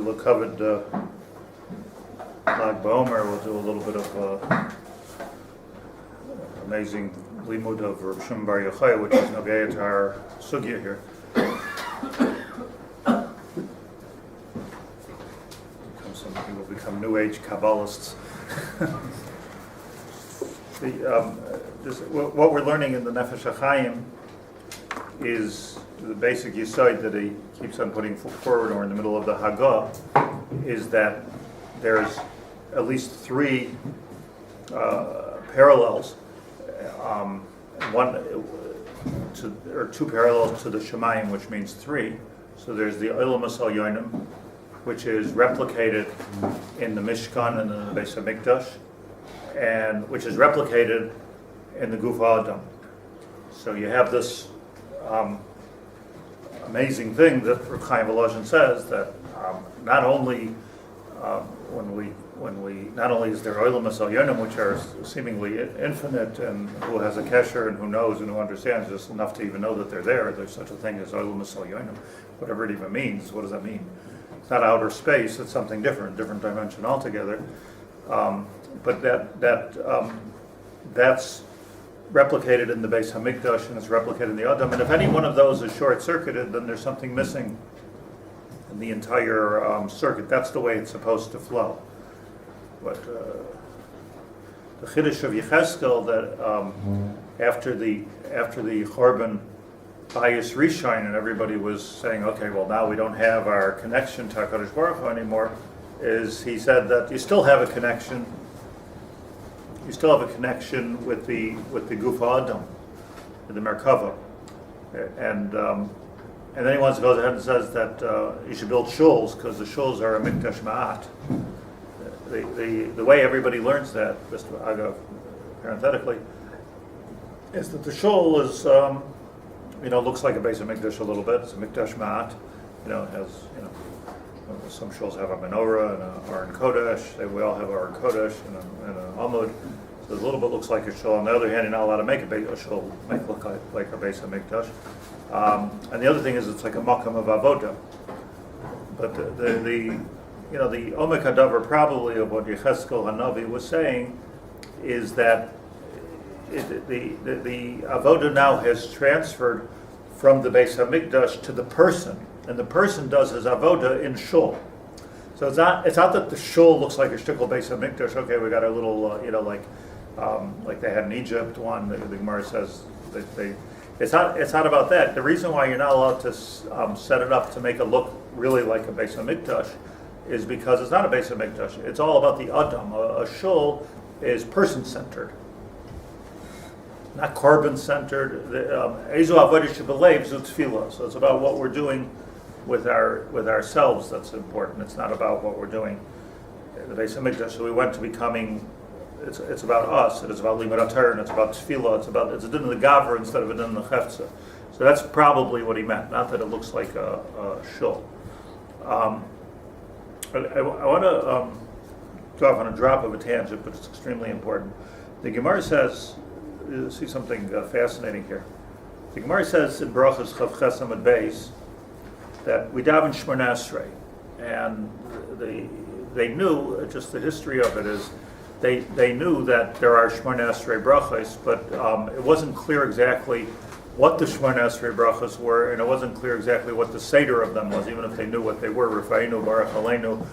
who covered Lag BaOmer will do a little bit of amazing limud of Reb Shimon Bar Yochai, which is nogea to our sugya here. He will become New Age Kabbalists. What we're learning in the Nefesh Hachaim is the basic yesod that he keeps on putting forward, or in the middle of the Hagah, is that there's at least three parallels, two parallels to the Shemayim, which means three. So there's the Olam Yonim, which is replicated in the Mishkan and in the Beis HaMikdash, and which is replicated in the Guf HaAdam. So you have this amazing thing that Reb Chaim Volozhin says, that not only not only is there Olam Yonim, which are seemingly infinite, and who has a kesher and who knows and who understands just enough to even know that they're there. There's such a thing as Olam Yonim, whatever it even means. What does that mean? It's not outer space. It's something different dimension altogether. But that's replicated in the Beis HaMikdash, and it's replicated in the Adam. And if any one of those is short-circuited, then there's something missing in the entire circuit. That's the way it's supposed to flow. But the Chiddush of Yecheskel, that after the Chorban Bayis Rishon, and everybody was saying, okay, well now we don't have our connection to HaKadosh Baruch Hu anymore, is he said that you still have a connection. You still have a connection with the Guf HaAdam, with the Merkava, and then he wants to go ahead and says that you should build shuls, because the shuls are a mikdash ma'at. The way everybody learns that, just parenthetically, is that the shul is looks like a Beis HaMikdash a little bit. It's a mikdash ma'at. It has some shuls have a menorah and a Aron Kodesh. We all have Aron Kodesh and a Amud. So a little bit looks like a shul. On the other hand, you're not allowed to make a shul look like a Beis HaMikdash. And the other thing is, it's like a makam of avoda. But the Omek HaDavar probably of what Yecheskel Hanavi was saying is that the avoda now has transferred from the Beis HaMikdash to the person, and the person does his avoda in shul. So it's not that the shul looks like a shtickle Beis HaMikdash. Okay, we got a little like they had in Egypt one. The Gemara says that it's not about that. The reason why you're not allowed to set it up to make it look really like a Beis HaMikdash is because it's not a Beis HaMikdash. It's all about the Adam. A shul is person-centered, not carbon-centered. Ezu avodah shebelev zu tefillah. So it's about what we're doing with ourselves that's important. It's not about what we're doing in the Beis HaMikdash. So we went to becoming. It's about us. It's about limud Torah, and it's about tefillah. It's a din of the gaver instead of a din of the chefza. So that's probably what he meant. Not that it looks like a shul. I want to go off on a drop of a tangent, but it's extremely important. The Gemara says, you see something fascinating here. The Gemara says in Brachos Chav Ches Amud Beis that we daven Shmona Esrei, and they knew, just the history of it is, they knew that there are Shmona Esrei brachos, but it wasn't clear exactly what the Shmona Esrei brachos were, and it wasn't clear exactly what the seder of them was, even if they knew what they were. Rafa'inu Baruch Aleinu.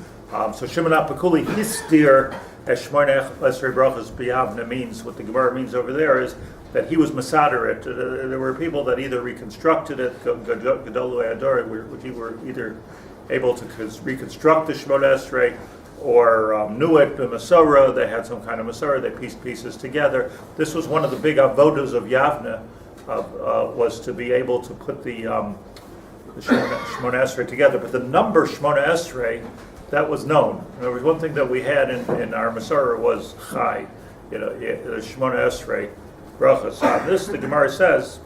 So Shimon Apakuli Histir as Shmona Esrei brachos b'Yavna means, what the Gemara means over there is that he was masader it. There were people that either reconstructed it, Gedolu Ador, which were either able to reconstruct the Shmona Esrei, or knew it, the Masorah. They had some kind of Masorah. They pieced pieces together. This was one of the big avodas of Yavna, was to be able to put the Shmona Esrei together. But the number Shmona Esrei, that was known. There was one thing that we had in our Masorah was Chai, the Shmona Esrei brachas. On this, the Gemara says,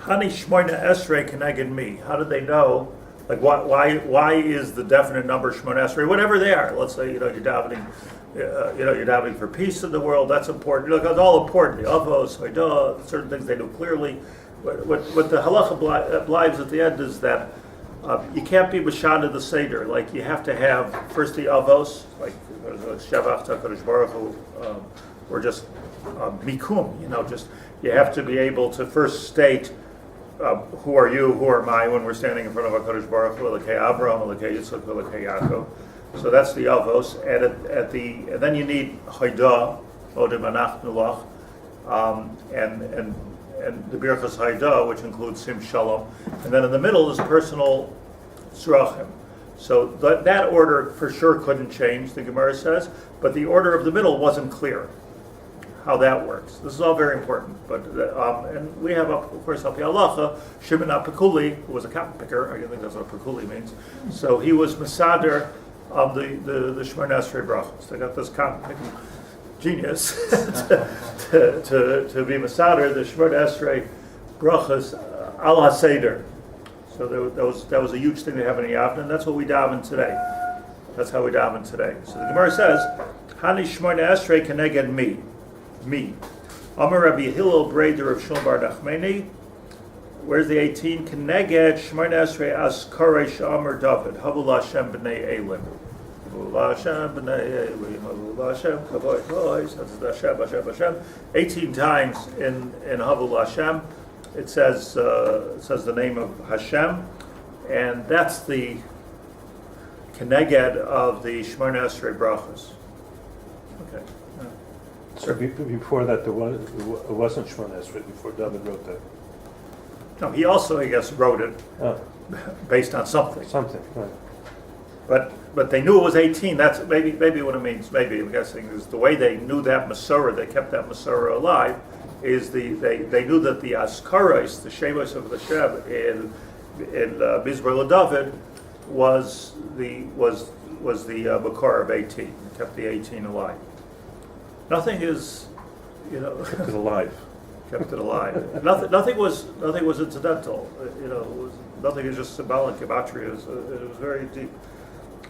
Hani Shmona Esrei keneged me. How did they know? Like why is the definite number Shmona Esrei? Whatever they are. Let's say you're davening, you're davening for peace in the world. That's important. It's all important. The avos, haidah, certain things they do clearly. What the halacha blives at the end is that You can't be Mashana the Seder. Like, you have to have first the Avos, like Shavach HaKadosh Baruch Hu, or just Mikum, just you have to be able to first state who are you, who am I, when we're standing in front of HaKadosh Baruch Hu, Elokei Avraham, Elokei Yitzchak, Elokei Yaakov. So that's the Avos, and then you need Haidah, Odem Anachnu Lach, and the Birchas Haidah, which includes Sim Shalom, and then in the middle is personal Tzrachim. So that order for sure couldn't change, the Gemara says, but the order of the middle wasn't clear how that works. This is all very important, but and we have, of course, Al Pi Halacha, Shimon HaPekuli, who was a cotton picker. I think that's what Pekuli means. So he was Masader of the Shemona Esrei brachos. They got this cotton picking genius to be Masader, the Shemona Esrei brachos al HaSeder. So that was a huge thing to have in the Yavna, and that's what we daven today. That's how we daven today. So the Gemara says, Hani Shemona Esrei keneged me. Amar Rabbi Hillel Breder of Shulm Bar Nachmani. Where's the 18? Keneged Shemona Esrei as Koresh Amar David. Havul Hashem b'nei Elim. Havul Hashem b'nei Elim. Havul Hashem kavod boys. That's Hashem. 18 times in Havul Hashem. It says the name of Hashem, and that's the Keneged of the Shemona Esrei brachos. Okay. So before that, it wasn't Shemona Esrei, before David wrote that. No, he also, I guess, wrote it based on something. Something, right. But they knew it was 18. That's maybe what it means. Maybe I'm guessing is the way they knew that Masorah, they kept that Masorah alive. Is they knew that the Askarais, the Shemos of the Shem in Mizbar LaDavid was the Makar of 18. Kept the 18 alive. Nothing is, kept it alive. Kept it alive. Nothing was incidental. Nothing is just symbolic. Gematria it was very deep.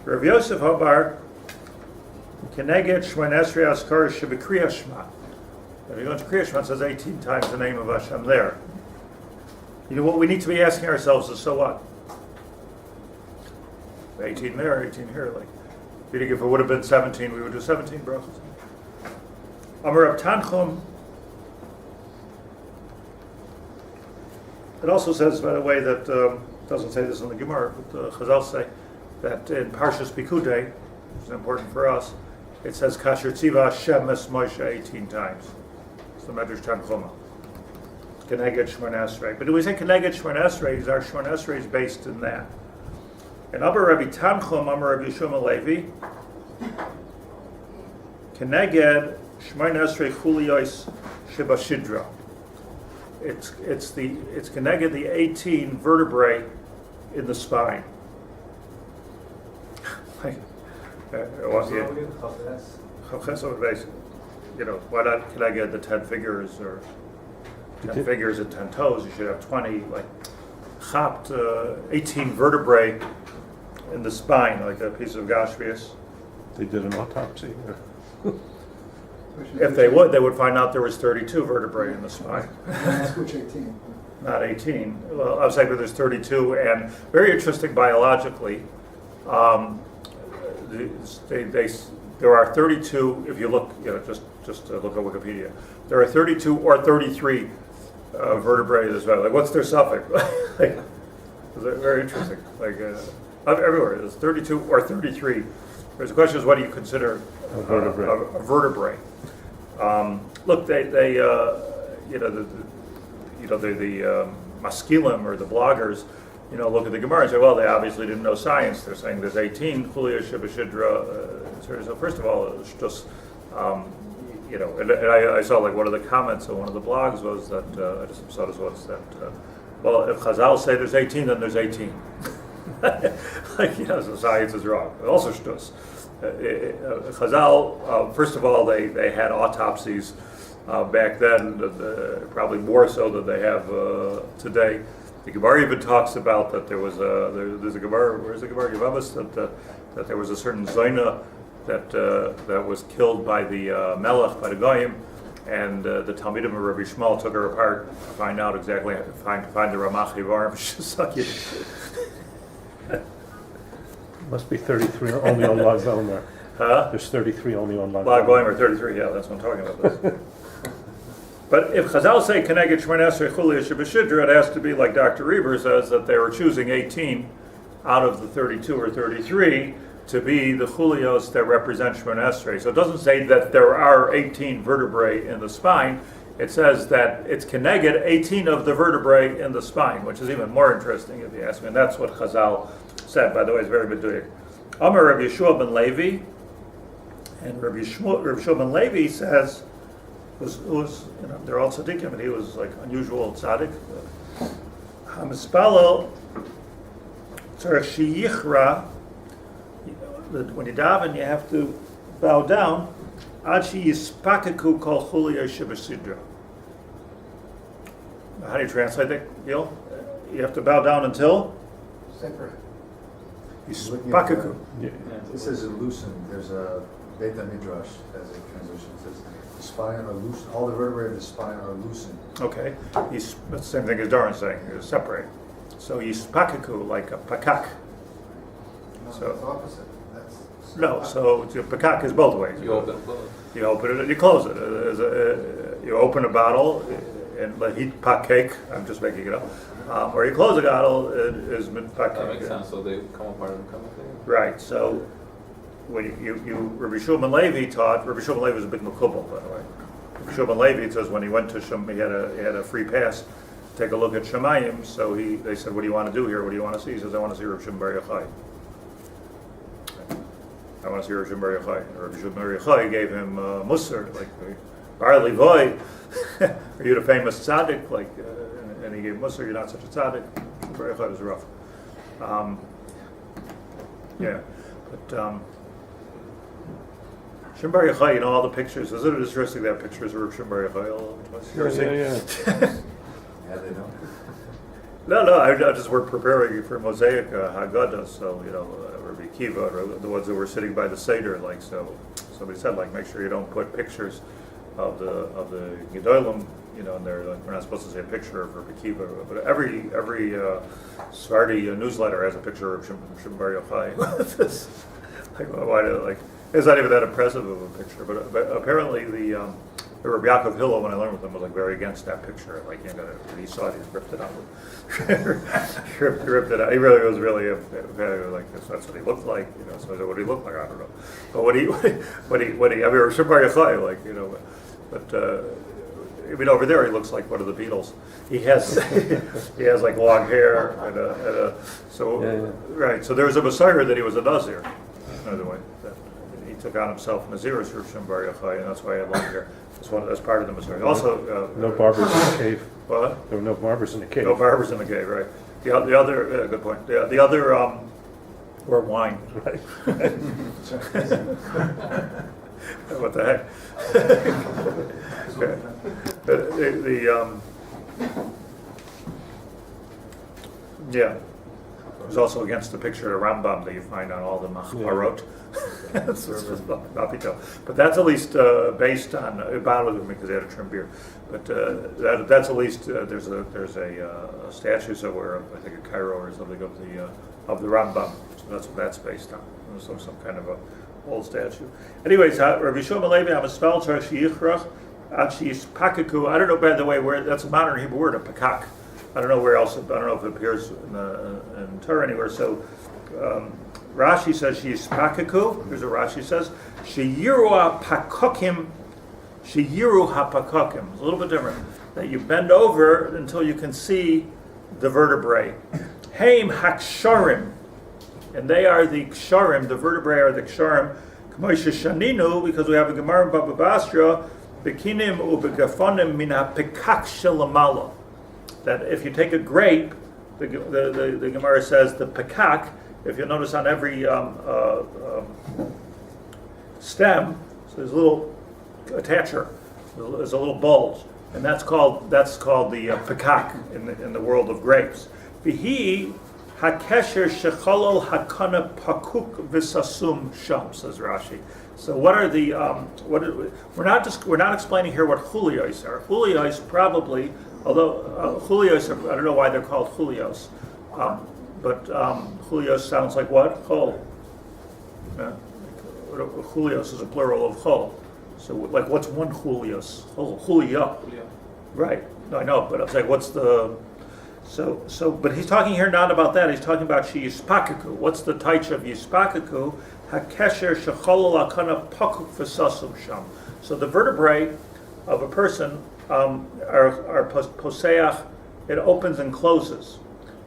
Rabbi Yosef Haber, Keneged Shemona Esrei Askar Shebekriya Shema. If you go into Kriya Shema, it says 18 times the name of Hashem there. What we need to be asking ourselves is, so what? 18 there, 18 here. Like, if it would have been 17, we would do 17 brachos. Amar Rab Tanchum. It also says, by the way, that doesn't say this in the Gemara, but Chazal say that in Parshas Pikudei, which is important for us, it says Kasher Tziva Hashem Es Moshe 18 times. It's the Medrash Tanchuma. Keneged Shemona Esrei. But when we say Keneged Shemona Esrei, our Shemona Esrei is based in that. And Amar Rabbi Tanchum, Amar Rabbi Yeshua Levi, Keneged Shemona Esrei Chuliyos Shebashidra. It's Keneged the 18 vertebrae in the spine. Why not Keneged the 10 fingers or 10 fingers and 10 toes? You should have 20, like chapped 18 vertebrae in the spine, like a piece of gashvius. They did an autopsy. If they would find out there was 32 vertebrae in the spine. Which 18? Not 18. Well, I was saying that there's 32, and very interesting biologically. There are 32. If you look, just look at Wikipedia. There are 32 or 33 vertebrae as well. Like, what's their suffix? Like, very interesting. Like everywhere, there's 32 or 33. There's a question: is what do you consider a vertebrae? Look, the maskilim or the bloggers, look at the Gemara and say, well, they obviously didn't know science. They're saying there's 18 Chulia Shibashidra. So first of all, it's just, and I saw like one of the comments on one of the blogs was that, I just saw this once, that, well, if Chazal say there's 18, then there's 18. So science is wrong. But also shtus. Chazal, first of all, they had autopsies back then, probably more so than they have today. The Gemara even talks about that there's a Gemara. Where's the Gemara? That there was a certain Zaina that was killed by the Melech, by the Goyim, and the Talmidim of Rabbi Shmuel took her apart to find out exactly, find the Ramach Ivar. Must be 33 only on Lag BaOmer. Huh? There's 33 only on Lag Lag BaOmer. BaOmer 33, yeah, that's what I'm talking about. But if Chazal say Keneged Shmoneh Esrei Chulia Shebeshidra, it has to be like Dr. Reber says, that they were choosing 18 out of the 32 or 33 to be the chulios that represent Shmoneh Esrei. So it doesn't say that there are 18 vertebrae in the spine. It says that it's Keneged 18 of the vertebrae in the spine, which is even more interesting if you ask me. And that's what Chazal said. By the way, it's very b'duyik. Amar Rabbi Yeshua ben Levi, and Rabbi Yeshua ben Levi says, was they're all tzaddikim, and he was like unusual tzaddik. Hamispalo tzarech sheyichra. When you daven, you have to bow down. Ad sheyispakaku kol chulia shebesidra. How do you translate that, Gil? You have to bow down until Sefer. yispakaku. Yeah. It says loosen. There's a Beit Midrash as a translation. It says the spine are loosened. All the vertebrae of the spine are loosened. Okay, that's the same thing as Darren's saying. Separate. So yispakaku, like a pakak. No, So- it's the opposite. That's No, so the pakak is both ways. You open both. You open it and you close it. You open a bottle and let heat pot cake. I'm just making it up. Or you close a bottle, it is mit pot That cake. makes sense, so they come apart and come together. Right. So when Rabbi Shua ben Levi taught. Rabbi Shua ben Levi was a big makubal, by the way. Rabbi Shua ben Levi says when he went to he had a free pass to take a look at Shemayim. So they said, "What do you want to do here? What do you want to see?" He says, "I want to see Rabbi Shimon Bar Yochai. I want to see Rabbi Shimon Bar Yochai." And Rabbi Shimon Bar Yochai gave him Musar, like Barley Voy. Are you the famous tzaddik? Like, and he gave Musar. You're not such a tzaddik. Bar Yochai was rough. Yeah, but Shimon Bar Yochai, all the pictures. Isn't it interesting that pictures of Rabbi Shimon Bar Yochai? You ever seen? Yeah. Yeah, they know. No, I just were preparing for Mosaic Haggadah, so Rabbi Kiva, the ones that were sitting by the Seder, like so. Somebody said, like, make sure you don't put pictures of the Gedolim, and they're like, we're not supposed to see a picture of Rabbi Kiva, but every Sephardi newsletter has a picture of Shimon Bar Yochai. Like, why do it's not even that impressive of a picture, but apparently the Rabbi Yaakov Hillel, when I learned with him, was like very against that picture. Like, when he saw it, he ripped it out. He ripped it out. He really was like this. That's what he looked like. So I said, what did he look like? I don't know. But what he I mean, Shimon Bar Yochai, but over there he looks like one of the Beatles. He has like long hair and so Yeah. right. So there was a Messiah that he was a Nazir. Another way that he took on himself Nazirus for Shimon Bar Yochai, and that's why he had long hair. That's part of the Messiah. Also, No barbers in the cave. What? There were no barbers in the cave. No barbers in the cave, right? The other good point. The other or wine. Right. What the heck? Yeah. It was also against the picture of Rambam that you find on all the Machmarot. But that's at least based on it bothered me because he had a trim beard. But that's at least there's a statue somewhere, I think in Cairo or something of the Rambam. So that's what that's based on. So some kind of a old statue. Anyways, Rabbi Shimon Levi Hamispal Tzar Sheyichrach Ad Sheyispakaku. I don't know, by the way, where that's a modern Hebrew word, a pakak. I don't know where else. I don't know if it appears in Torah anywhere. So Rashi says Sheyispakaku. Here's what Rashi says: Sheyiru hapakokim. Sheyiru hapakokim. It's a little bit different. That you bend over until you can see the vertebrae. Heim haksharim. And they are the ksharim, the vertebrae are the ksharim. K'moishe shaninu, because we have a Gemara in Baba Basra, bekinim ubegafonim min hapekak shelamala. That if you take a grape, the Gemara says the pekak, if you notice on every stem, so there's a little attacher, there's a little bulge, and that's called the pekak in the world of grapes. Vihi hakesher shecholol hakana pakuk v'sasum sham, says Rashi. So what are the we're not explaining here what chulios are. Chulios probably, although chulios I don't know why they're called chulios. chulios sounds like what? Chol. Yeah. Chulios is a plural of chol. So like what's one chulios? Chulia. Right. No, I know, but I'm saying what's the but he's talking here not about that. He's talking about yispakaku. What's the taich of yispakaku? Hakesher shecholol akana pakuk v'sasum sham. So the vertebrae of a person are poseach. It opens and closes.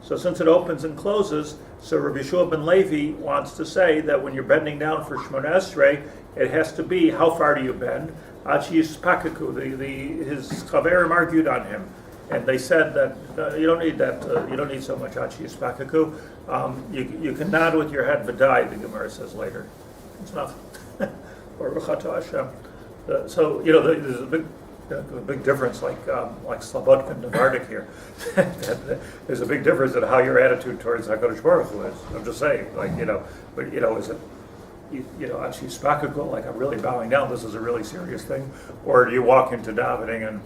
So since it opens and closes, so Rabbi Yeshua ben Levi wants to say that when you're bending down for Shemona Esrei, it has to be, how far do you bend? Achi yispakaku. His chaverim argued on him, and they said that you don't need that. You don't need so much achi yispakaku. You can nod with your head, v'dai, the Gemara says later. It's enough. Or v'chato Hashem. So there's a big difference, like Slobodka and Navardik here. There's a big difference in how your attitude towards HaKadosh Baruch Hu is. I'm just saying, but is it, actually spakakul, like I'm really bowing down, this is a really serious thing, or do you walk into davening and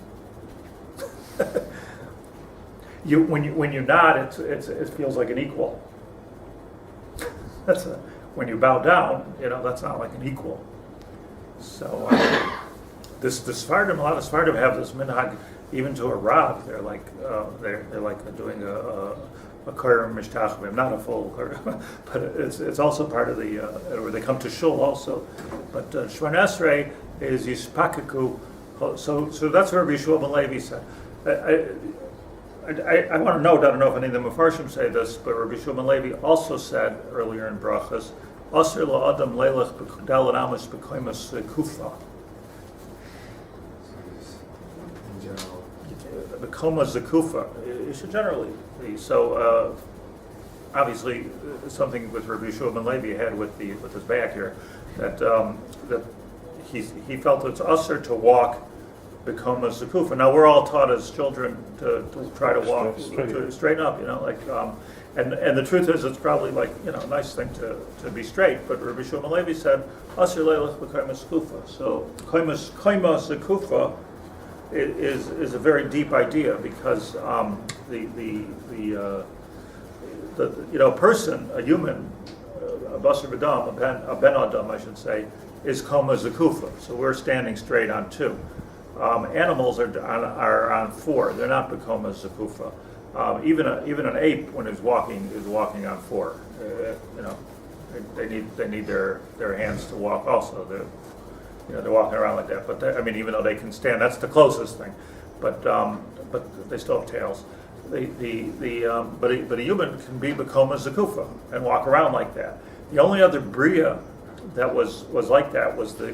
when you nod, it feels like an equal. When you bow down, that's not like an equal. So. This Sfardim, a lot of Sfardim have this minhag, even to a Rav. They're like doing a Korim Mishtachim, not a full Korim, but it's also part of the where they come to Shul also. But Shemona Esrei is Yispakaku. So that's what Rabbi Yeshua ben Levi said. I want to note, I don't know if any of the Mefarshim say this, but Rabbi Yeshua ben Levi also said earlier in Brachas, Asr la'adam leilach b'kudal anamas b'koimas kufa. The koma zakufa. You should generally be. So obviously something with Rabbi Yeshua ben Levi had with his back here that he felt it's usher to walk the koma zakufa. Now we're all taught as children to try to walk to straighten up, and the truth is it's probably a nice thing to be straight. But Rabbi Yeshua ben Levi said usher leilach b'koma zakufa. So koma zakufa is a very deep idea because a person, a human, a basar v'dam, a ben adam, I should say, is koma zakufa. So we're standing straight on two. Animals are on four. They're not bekoma zakufa. Even an ape, when it's walking, is walking on four. They need their hands to walk also. They're walking around like that, but even though they can stand, that's the closest thing. But they still have tails. But a human can be bekoma zakufa and walk around like that. The only other bria that was like that was the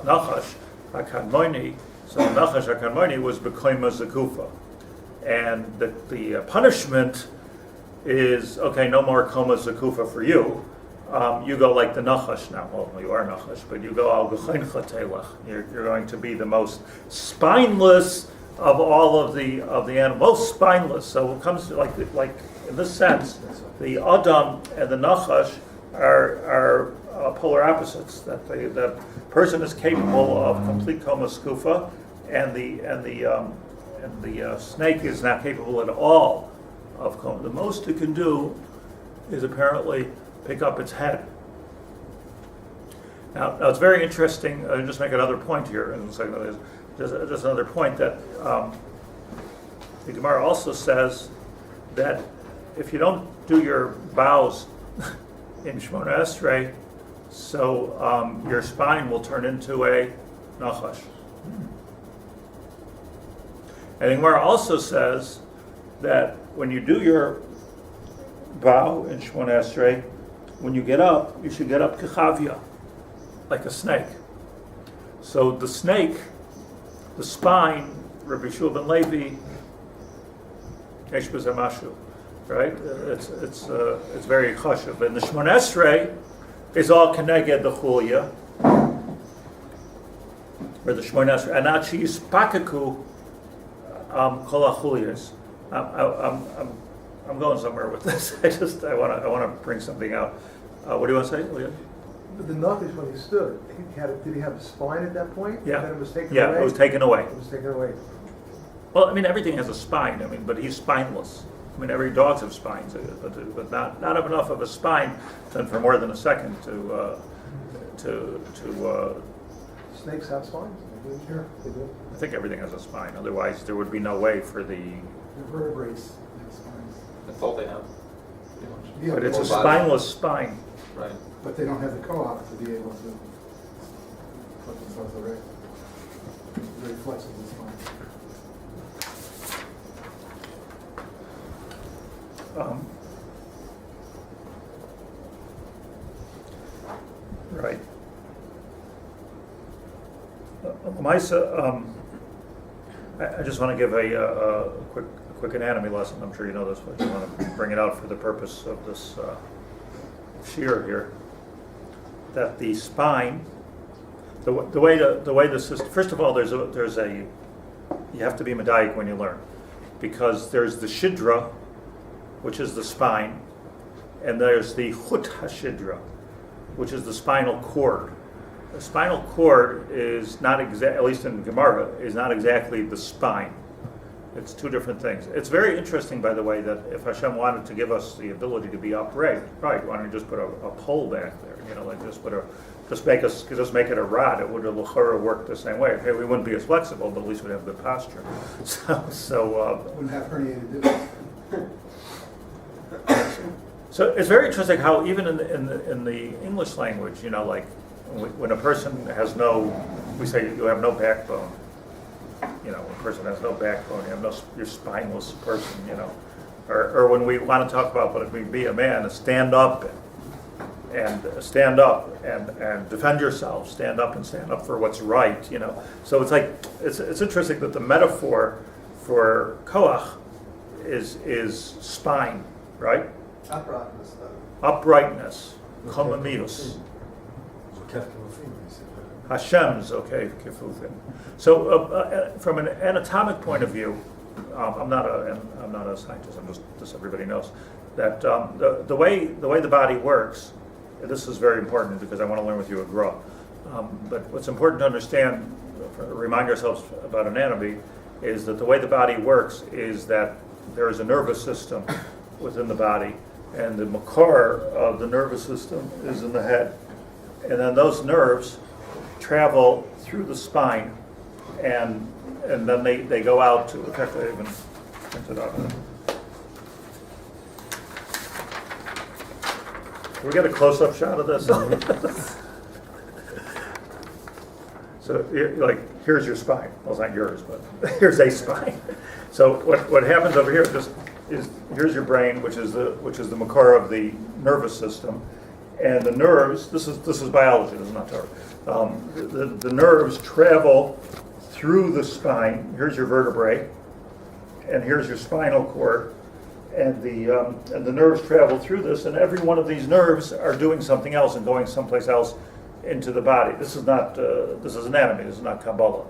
nachash hakadmoni. So nachash hakadmoni was bekoma zakufa, and the punishment is no more koma zakufa for you. You go like the nachash now. Well, you are nachash, but you go al g'chaincha telach. You're going to be the most spineless of all of the animals, most spineless. So it comes to like in this sense, the adam and the nachash are polar opposites. That the person is capable of complete koma skufa, and the snake is not capable at all of koma. The most it can do is apparently pick up its head. Now it's very interesting. I'll just make another point here in a second. Just another point that the Gemara also says that if you don't do your bows in Shemona Esrei, so your spine will turn into a nachash. And the Gemara also says that when you do your bow in Shemona Esrei, when you get up, you should get up kechavya, like a snake. So the snake, the spine, Rabbi Yeshua ben Levi, yesh b'zeh mashu, right? It's very chashuv. And the Shemona Esrei is all keneged the chulya, or the Shemona Esrei, and achi yispakaku kol hachulyas. I'm going somewhere with this. I want to bring something out. What do you want to say, Leah? The nachash, when he stood, did he have a spine at that point? Yeah. And then it was taken away? Yeah, it was taken away. It was taken away. Well, everything has a spine. But he's spineless. I mean, every dogs have spines, but not enough of a spine then for more than a second to Snakes have spines? Sure, they do. I think everything has a spine. Otherwise, there would be no way for the. The vertebrates have spines. That's all they have, pretty much. Yeah, But it's a Whole body. spineless spine. Right. But they don't have the co-op to be able to put themselves erect. Very flexible spine. Right. Lamaisa, I just want to give a quick anatomy lesson. I'm sure you know this, but I want to bring it out for the purpose of this shear here. That the spine, the way the system. First of all, there's a you have to be medayik when you learn, because there's the shidra, which is the spine, and there's the chut hashidra, which is the spinal cord. The spinal cord is not at least in Gemara, is not exactly the spine. It's two different things. It's very interesting, by the way, that if Hashem wanted to give us the ability to be upright, why don't you just put a pole back there? You know, like just make it a rod. It would have worked the same way. Okay, we wouldn't be as flexible, but at least we'd have good posture. Wouldn't have herniated discs. So it's very interesting how even in the English language, you know, like when a person has we say you have no backbone. You know, a person has no backbone. You're spineless person. You know, or when we want to talk about what it means to be a man, stand up and defend yourself. Stand up for what's right. You know, so it's like it's interesting that the metaphor for koach is spine, right? Uprightness, though. Uprightness, komamius. Hashem's okay, kifufin. So, from an anatomic point of view, I'm not a scientist. Just everybody knows that the way the body works. This is very important because I want to learn with you at Gra. But what's important to understand, remind yourselves about anatomy, is that the way the body works is that there is a nervous system within the body, and the makar of the nervous system is in the head, and then those nerves travel through the spine, and then they go out to. In fact, I even printed out. Can we get a close-up shot of this? So, here's your spine. Well, it's not yours, but here's a spine. So, what happens over here is here's your brain, which is the makar of the nervous system, and the nerves. This is biology. This is not Torah. The nerves travel through the spine. Here's your vertebrae, and here's your spinal cord, and the nerves travel through this, and every one of these nerves are doing something else and going someplace else into the body. This is not this is anatomy. This is not Kabbalah.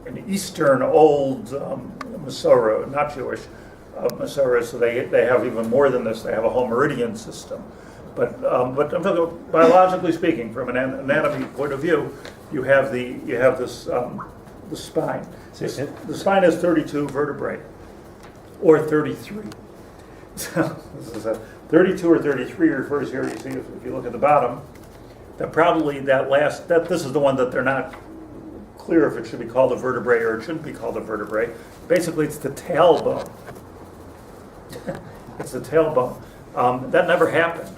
In the Eastern old Masorah, not Jewish Masorah, so they have even more than this. They have a whole meridian system. But I'm talking about, biologically speaking, from an anatomy point of view, you have this the spine. The spine has 32 vertebrae, or 33. So this is 32 or 33 refers here. You see, if you look at the bottom, that probably this is the one that they're not clear if it should be called a vertebrae or it shouldn't be called a vertebrae. Basically, it's the tailbone. It's the tailbone. That never happened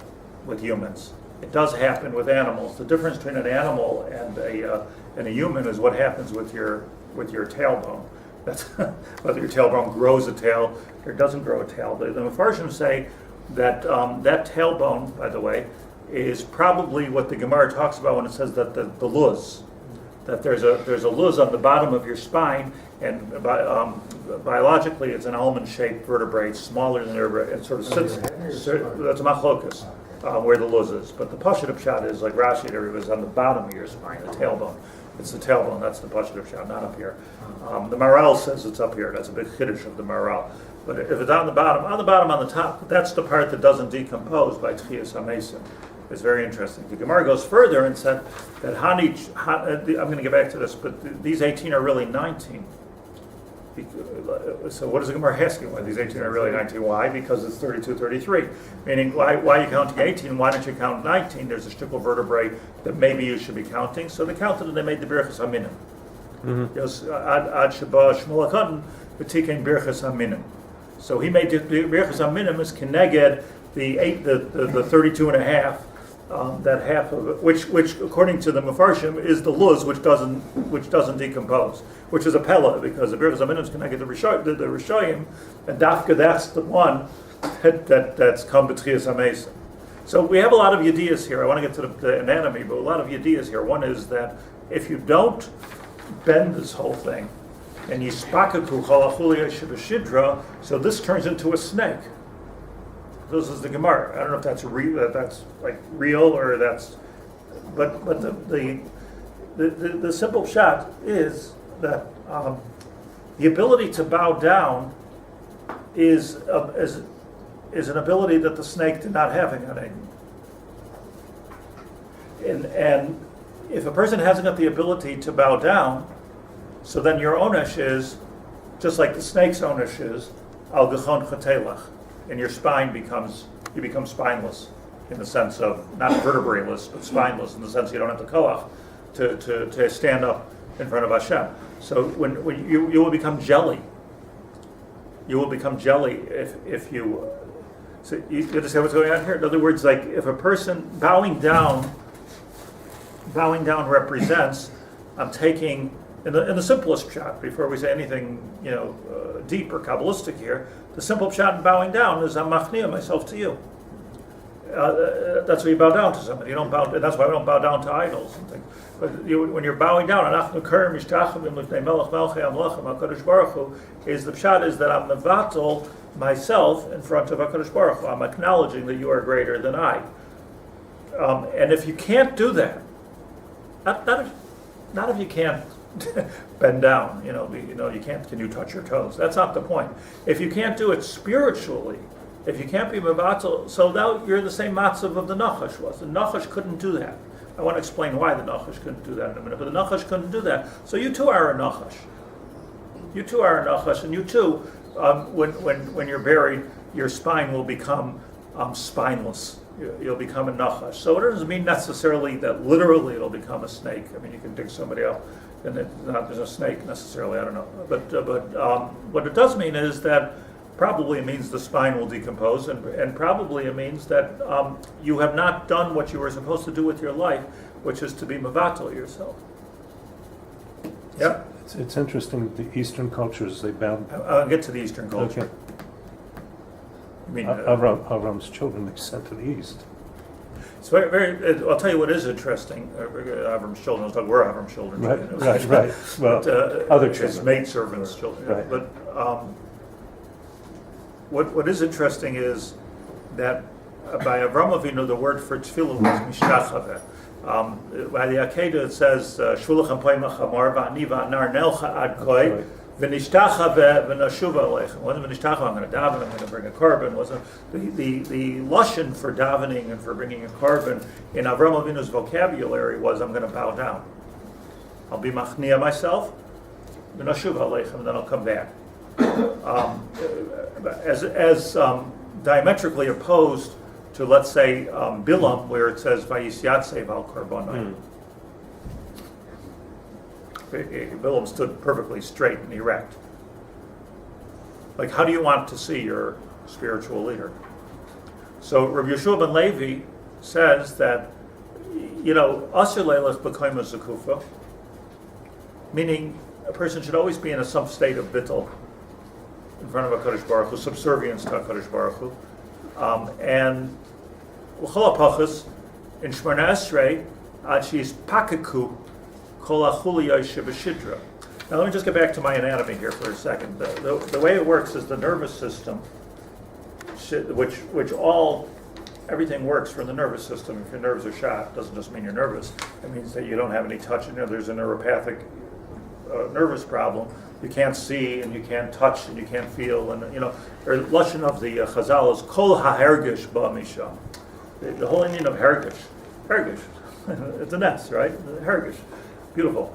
with humans. It does happen with animals. The difference between an animal and a human is what happens with your tailbone. That's whether your tailbone grows a tail or doesn't grow a tail. The Mepharshim say that that tailbone, by the way, is probably what the Gemara talks about when it says that the luz, that there's a luz on the bottom of your spine, and biologically it's an almond-shaped vertebrae, smaller than vertebrae. It sort of sits. That's a machlokas. Where the luz is, but the pashut pshat is like Rashi. It was on the bottom of your spine, the tailbone. It's the tailbone. That's the pashut pshat, not up here. The Maral says it's up here. That's a big chiddush of the Maral. But if it's on the bottom, on the top, that's the part that doesn't decompose by tchias hamesim. It's very interesting. The Gemara goes further and said that I'm going to get back to this, but these 18 are really 19. So what is the Gemara asking? Why these 18 are really 19? Why? Because it's 32, 33. Meaning, why are you counting 18? Why don't you count 19? There's a shtickle vertebrae that maybe you should be counting. So they counted and they made the Birchas HaMinim. Because Ad Sheba Shmuel HaKatan, V'tikein Birchas HaMinim. So he made the Birchas HaMinim as Keneged the 32 and a half, that half of it, which according to the Mefarshim is the luz, which doesn't decompose, which is a pella, because the Birchas HaMinim is Keneged the Rishayim, and Dafka, that's the one that's come B'tchias HaMesim. So we have a lot of yediyas here. I want to get to the anatomy, but a lot of yediyas here. One is that if you don't bend this whole thing, and yispakaku chalachulia shibashidra, so this turns into a snake. This is the Gemara. I don't know if that's real or that's, but the simple shot is that the ability to bow down is an ability that the snake did not have in Eden. And if a person hasn't got the ability to bow down, so then your onesh is, just like the snake's onesh is, al gechon chatelach, and your spine you become spineless, in the sense of, not vertebraless, but spineless, in the sense you don't have the koach to stand up in front of Hashem. So when you will become jelly. You will become jelly if you, so you understand what's going on here? In other words, like if a person bowing down represents, I'm taking, in the simplest shot, before we say anything, deep or Kabbalistic here, the simple shot in bowing down is I'm machniya myself to you. That's why you bow down to somebody. You don't bow, and that's why we don't bow down to idols and things. But when you're bowing down, is the pshat is that I'm mevatel myself in front of HaKadosh Baruch Hu. I'm acknowledging that you are greater than I. And if you can't do that, not if you can't bend down, you can't, can you touch your toes? That's not the point. If you can't do it spiritually, if you can't be mevatel, so now you're the same matzav of the Nachash was. The Nachash couldn't do that. I want to explain why the Nachash couldn't do that in a minute, but the Nachash couldn't do that. So you too are a Nachash. You too are a Nachash, and you too, when you're buried, your spine will become spineless. You'll become a Nachash. So it doesn't mean necessarily that literally it'll become a snake. I mean, you can dig somebody up, and there's a snake necessarily. I don't know, but what it does mean is that probably it means the spine will decompose, and probably it means that you have not done what you were supposed to do with your life, which is to be mevatel yourself. Yep. It's interesting. The Eastern cultures, they bow. I'll get to the Eastern culture. Okay. I mean, Avram's children they sent to the east. it's very. I'll tell you what is interesting. Avram's children. Let's talk. We're Avram's children. Right. Well, but, other his children. maidservants' children. Right. But what is interesting is that by Avram Avinu, the word for tefillah was mishtachaveh. By the Akedah it says shvulachem poimach amar va'ani va'anar nelcha ad koi v'nishtachaveh v'nashuva aleichem. It wasn't v'nishtachaveh, I'm going to daven, I'm going to bring a korban. Wasn't the lashon for davening and for bringing a korban in Avram Avinu's vocabulary was I'm going to bow down. I'll be machniya myself, v'nashuva aleichem, and then I'll come back. As diametrically opposed to, let's say, Bilam, where it says Vayisyatzei val korbanai. Bilam stood perfectly straight and erect. Like, how do you want to see your spiritual leader? So Rabbi Yeshua ben Levi says that, Asher leilech b'koima zakufa, meaning a person should always be in some state of bittul, in front of HaKadosh Baruch Hu, subservience to HaKadosh Baruch Hu. And l'chol hapachas, in Shemona Esrei, ad she's pakaku kol achuliyah shebeshidra. Now let me just get back to my anatomy here for a second. The way it works is the nervous system, everything works from the nervous system. If your nerves are shot, it doesn't just mean you're nervous. It means that you don't have any touch. There's a neuropathic nervous problem. You can't see, and you can't touch, and you can't feel, and or lashon of the Chazal is kol hahergish ba'misham. The whole Indian of hergish, it's an S, right? Hergish, beautiful.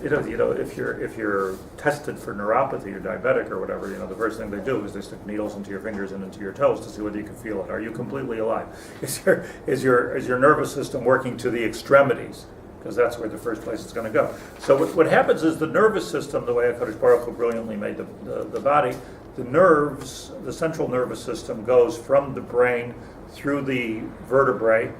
if you're tested for neuropathy or diabetic or whatever, the first thing they do is they stick needles into your fingers and into your toes to see whether you can feel it. Are you completely alive? Is your nervous system working to the extremities? Because that's where the first place it's going to go. So what happens is the nervous system, the way HaKadosh Baruch Hu brilliantly made the body, the nerves, the central nervous system goes from the brain through the vertebrae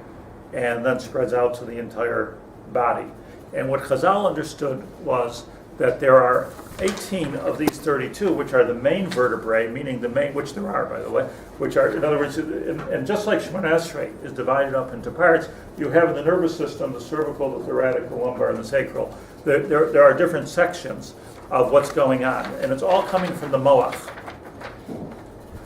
and then spreads out to the entire body. And what Chazal understood was that there are 18 of these 32, which are the main vertebrae, meaning the main, which there are, by the way, which are, in other words, and just like Shemona Esrei is divided up into parts, you have in the nervous system the cervical, the thoracic, the lumbar, and the sacral. There are different sections of what's going on, and it's all coming from the moach.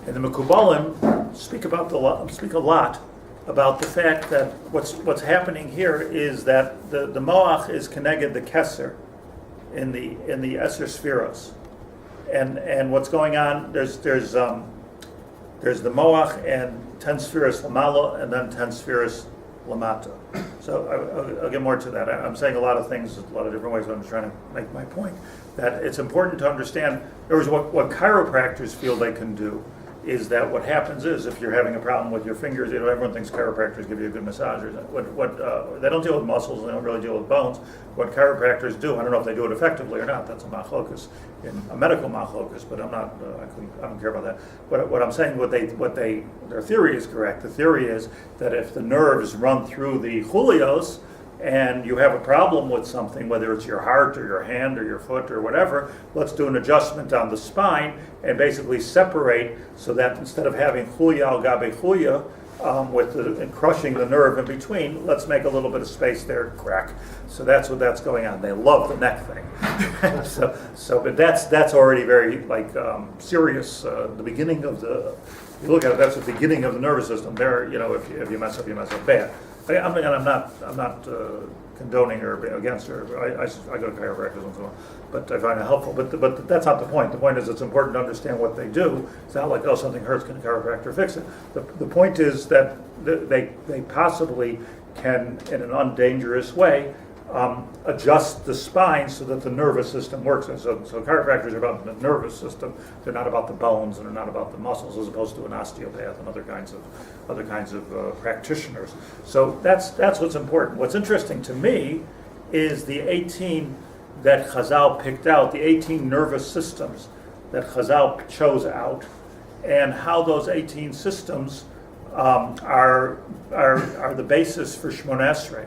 And the Mekubalim speak a lot about the fact that what's happening here is that the moach is connected the keser in the Esser Spheros, and what's going on? There's the moach and 10 spheres lamala and then 10 spheres lamata. So I'll get more to that. I'm saying a lot of things, a lot of different ways, but I'm just trying to make my point that it's important to understand. There was what chiropractors feel they can do. Is that what happens is if you're having a problem with your fingers, everyone thinks chiropractors give you a good massage. They don't deal with muscles, they don't really deal with bones. What chiropractors do, I don't know if they do it effectively or not. That's a machlokus, a medical machlokus, but I don't care about that. What I'm saying, their theory is correct. The theory is that if the nerves run through the chulios, and you have a problem with something, whether it's your heart or your hand or your foot or whatever, let's do an adjustment on the spine and basically separate so that instead of having chuya al gabe chuya, and crushing the nerve in between, let's make a little bit of space there, crack. So that's going on. They love the neck thing. But that's already very serious. The beginning of you look at it, that's the beginning of the nervous system. There, if you mess up, you mess up bad. I'm not condoning or against her. I go to chiropractors and so on, but I find it helpful. But that's not the point. The point is it's important to understand what they do. It's not like, something hurts, can a chiropractor fix it? The point is that they possibly can, in an undangerous way, adjust the spine so that the nervous system works. And so chiropractors are about the nervous system. They're not about the bones and they're not about the muscles, as opposed to an osteopath and other kinds of practitioners. So that's what's important. What's interesting to me is the 18 that Chazal picked out, the 18 nervous systems that Chazal chose out, and how those 18 systems are the basis for Shemona Esrei.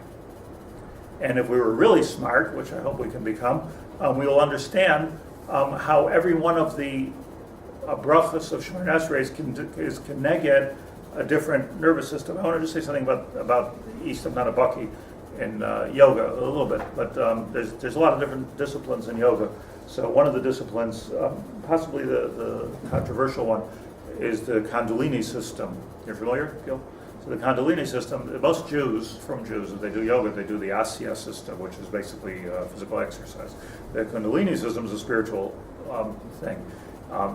And if we were really smart, which I hope we can become, we will understand how every one of the brachas of Shemona Esrei is connected a different nervous system. I want to just say something about East. I'm not a bucky in yoga a little bit, but there's a lot of different disciplines in yoga. So one of the disciplines, possibly the controversial one, is the Kundalini system. You're familiar, Gil? So the Kundalini system, most Jews, if they do yoga, they do the Asya system, which is basically physical exercise. The Kundalini system is a spiritual thing.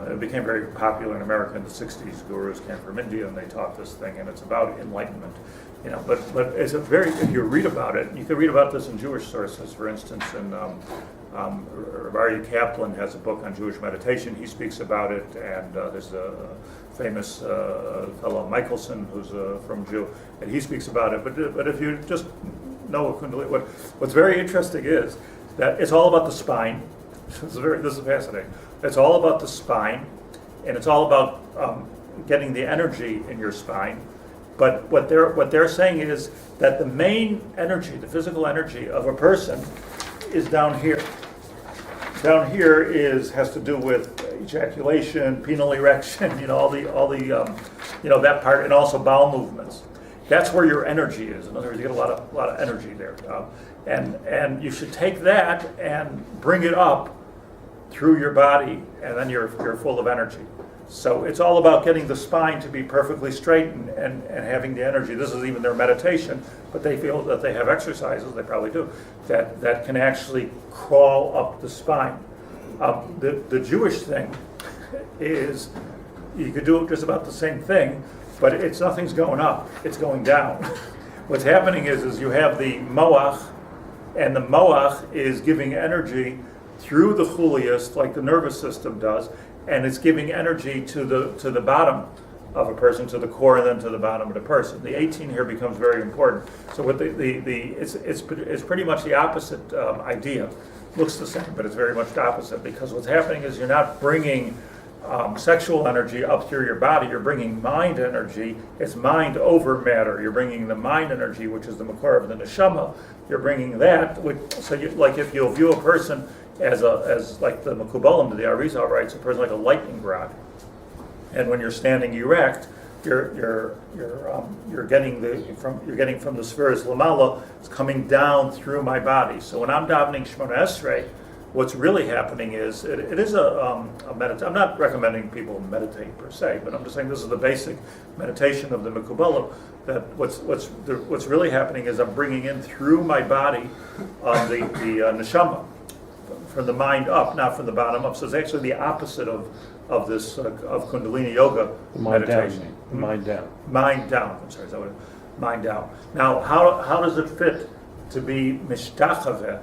It became very popular in America in the 60s. Gurus came from India and they taught this thing, and it's about enlightenment. But it's if you read about it, you can read about this in Jewish sources, for instance, and Rabbi Kaplan has a book on Jewish meditation. He speaks about it, and there's a famous fellow, Michelson, who's from Jew, and he speaks about it. But if you just know what's very interesting is that it's all about the spine. This is fascinating. It's all about the spine, and it's all about getting the energy in your spine. But what they're saying is that the main energy, the physical energy of a person, is down here. Down here has to do with ejaculation, penile erection, all the that part, and also bowel movements. That's where your energy is. In other words, you get a lot of energy there, and you should take that and bring it up through your body, and then you're full of energy. So it's all about getting the spine to be perfectly straight and having the energy. This is even their meditation, but they feel that they have exercises, they probably do, that can actually crawl up the spine. The Jewish thing is you could do just about the same thing, but nothing's going up, it's going down. What's happening is you have the moach and the moach is giving energy through the chulias, like the nervous system does, and it's giving energy to the bottom of a person, to the core, and then to the bottom of the person. The 18 here becomes very important. So what it's pretty much the opposite idea. Looks the same, but it's very much the opposite, because what's happening is you're not bringing sexual energy up through your body, you're bringing mind energy. It's mind over matter. You're bringing the mind energy, which is the makor of the neshama. You're bringing that, like if you'll view a person as like the Mekubalim, the Arizal writes, a person like a lightning rod. And when you're standing erect, you're getting from the spheres lamala, it's coming down through my body. So when I'm davening Shemona Esrei, what's really happening is it is a meditation. I'm not recommending people meditate per se, but I'm just saying this is the basic meditation of the Mekubalim. That what's really happening is I'm bringing in through my body the neshama, from the mind up, not from the bottom up. So it's actually the opposite of this of Kundalini yoga meditation. Mind down. Mind down. I'm sorry, is that what it is? Mind down. Now, how does it fit to be mishtachaveh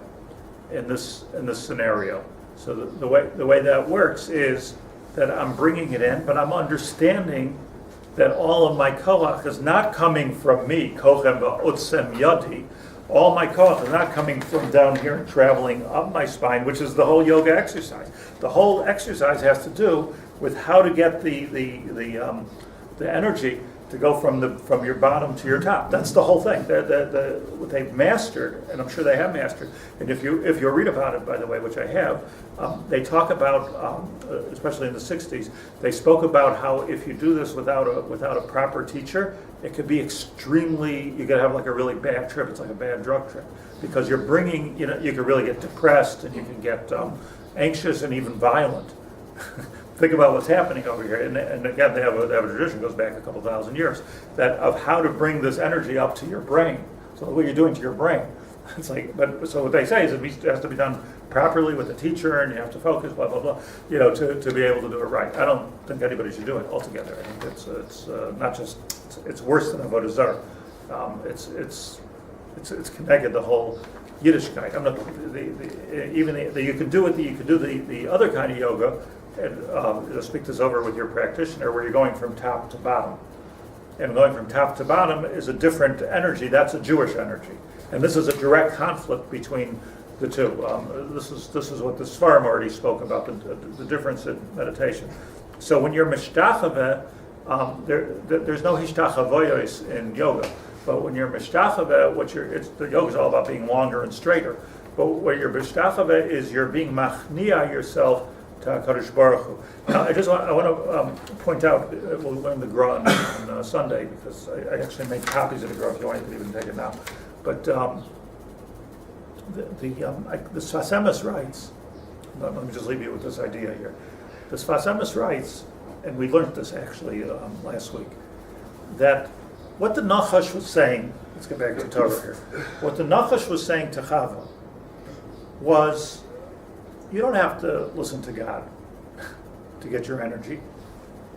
in this scenario? So the way that works is that I'm bringing it in, but I'm understanding that all of my koach is not coming from me. Kochem va'otzem yadi. All my koach is not coming from down here and traveling up my spine, which is the whole yoga exercise. The whole exercise has to do with how to get the energy to go from your bottom to your top. That's the whole thing. What they've mastered, and I'm sure they have mastered. And if you read about it, by the way, which I have, they talk about, especially in the '60s, they spoke about how if you do this without a proper teacher, it could be extremely. You could have like a really bad trip. It's like a bad drug trip, because you're bringing. You could really get depressed, and you can get anxious and even violent. Think about what's happening over here, and again, they have a tradition goes back a couple thousand years that of how to bring this energy up to your brain. So what you're doing to your brain, it's like. But so what they say is it has to be done properly with a teacher, and you have to focus, blah blah blah. To be able to do it right. I don't think anybody should do it altogether. I think it's not just it's worse than avodah zarah. It's connected the whole Yiddishkeit. I'm not you could do it. You could do the other kind of yoga. And speak this over with your practitioner, where you're going from top to bottom. And going from top to bottom is a different energy. That's a Jewish energy. And this is a direct conflict between the two. This is what the Svarim already spoke about, the difference in meditation. So when you're mishtachaveh, there's no hishtachavoyos in yoga. But when you're mishtachaveh, the yoga is all about being longer and straighter. But what you're mishtachaveh is you're being machnia yourself to HaKadosh Baruch Hu. Now, I want to point out, we'll learn the Gra on Sunday, because I actually made copies of the Gra if you want, you can even take it now. But the Sfas Emes writes, let me just leave you with this idea here. The Sfas Emes writes, and we learned this actually last week, that what the Nachash was saying, let's get back to Torah here, what the Nachash was saying to Chava was, you don't have to listen to God to get your energy.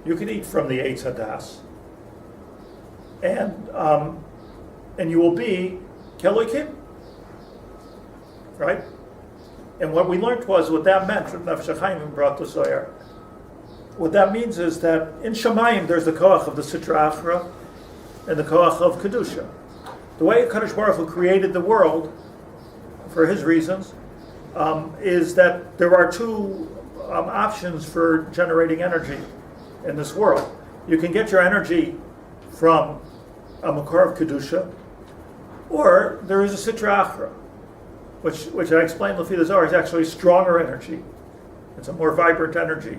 You can eat from the Eitz Hadas, and you will be Kelokim, right? And what we learned was what that meant. Nefesh Hachaim brought the Zohar. What that means is that in Shemayim there's the koach of the Sitra Achra and the koach of Kedusha. The way Kadosh Baruch Hu created the world, for his reasons, is that there are two options for generating energy in this world. You can get your energy from a makor of Kedusha, or there is a Sitra Achra, which I explained Lefi the Zohar is actually stronger energy. It's a more vibrant energy.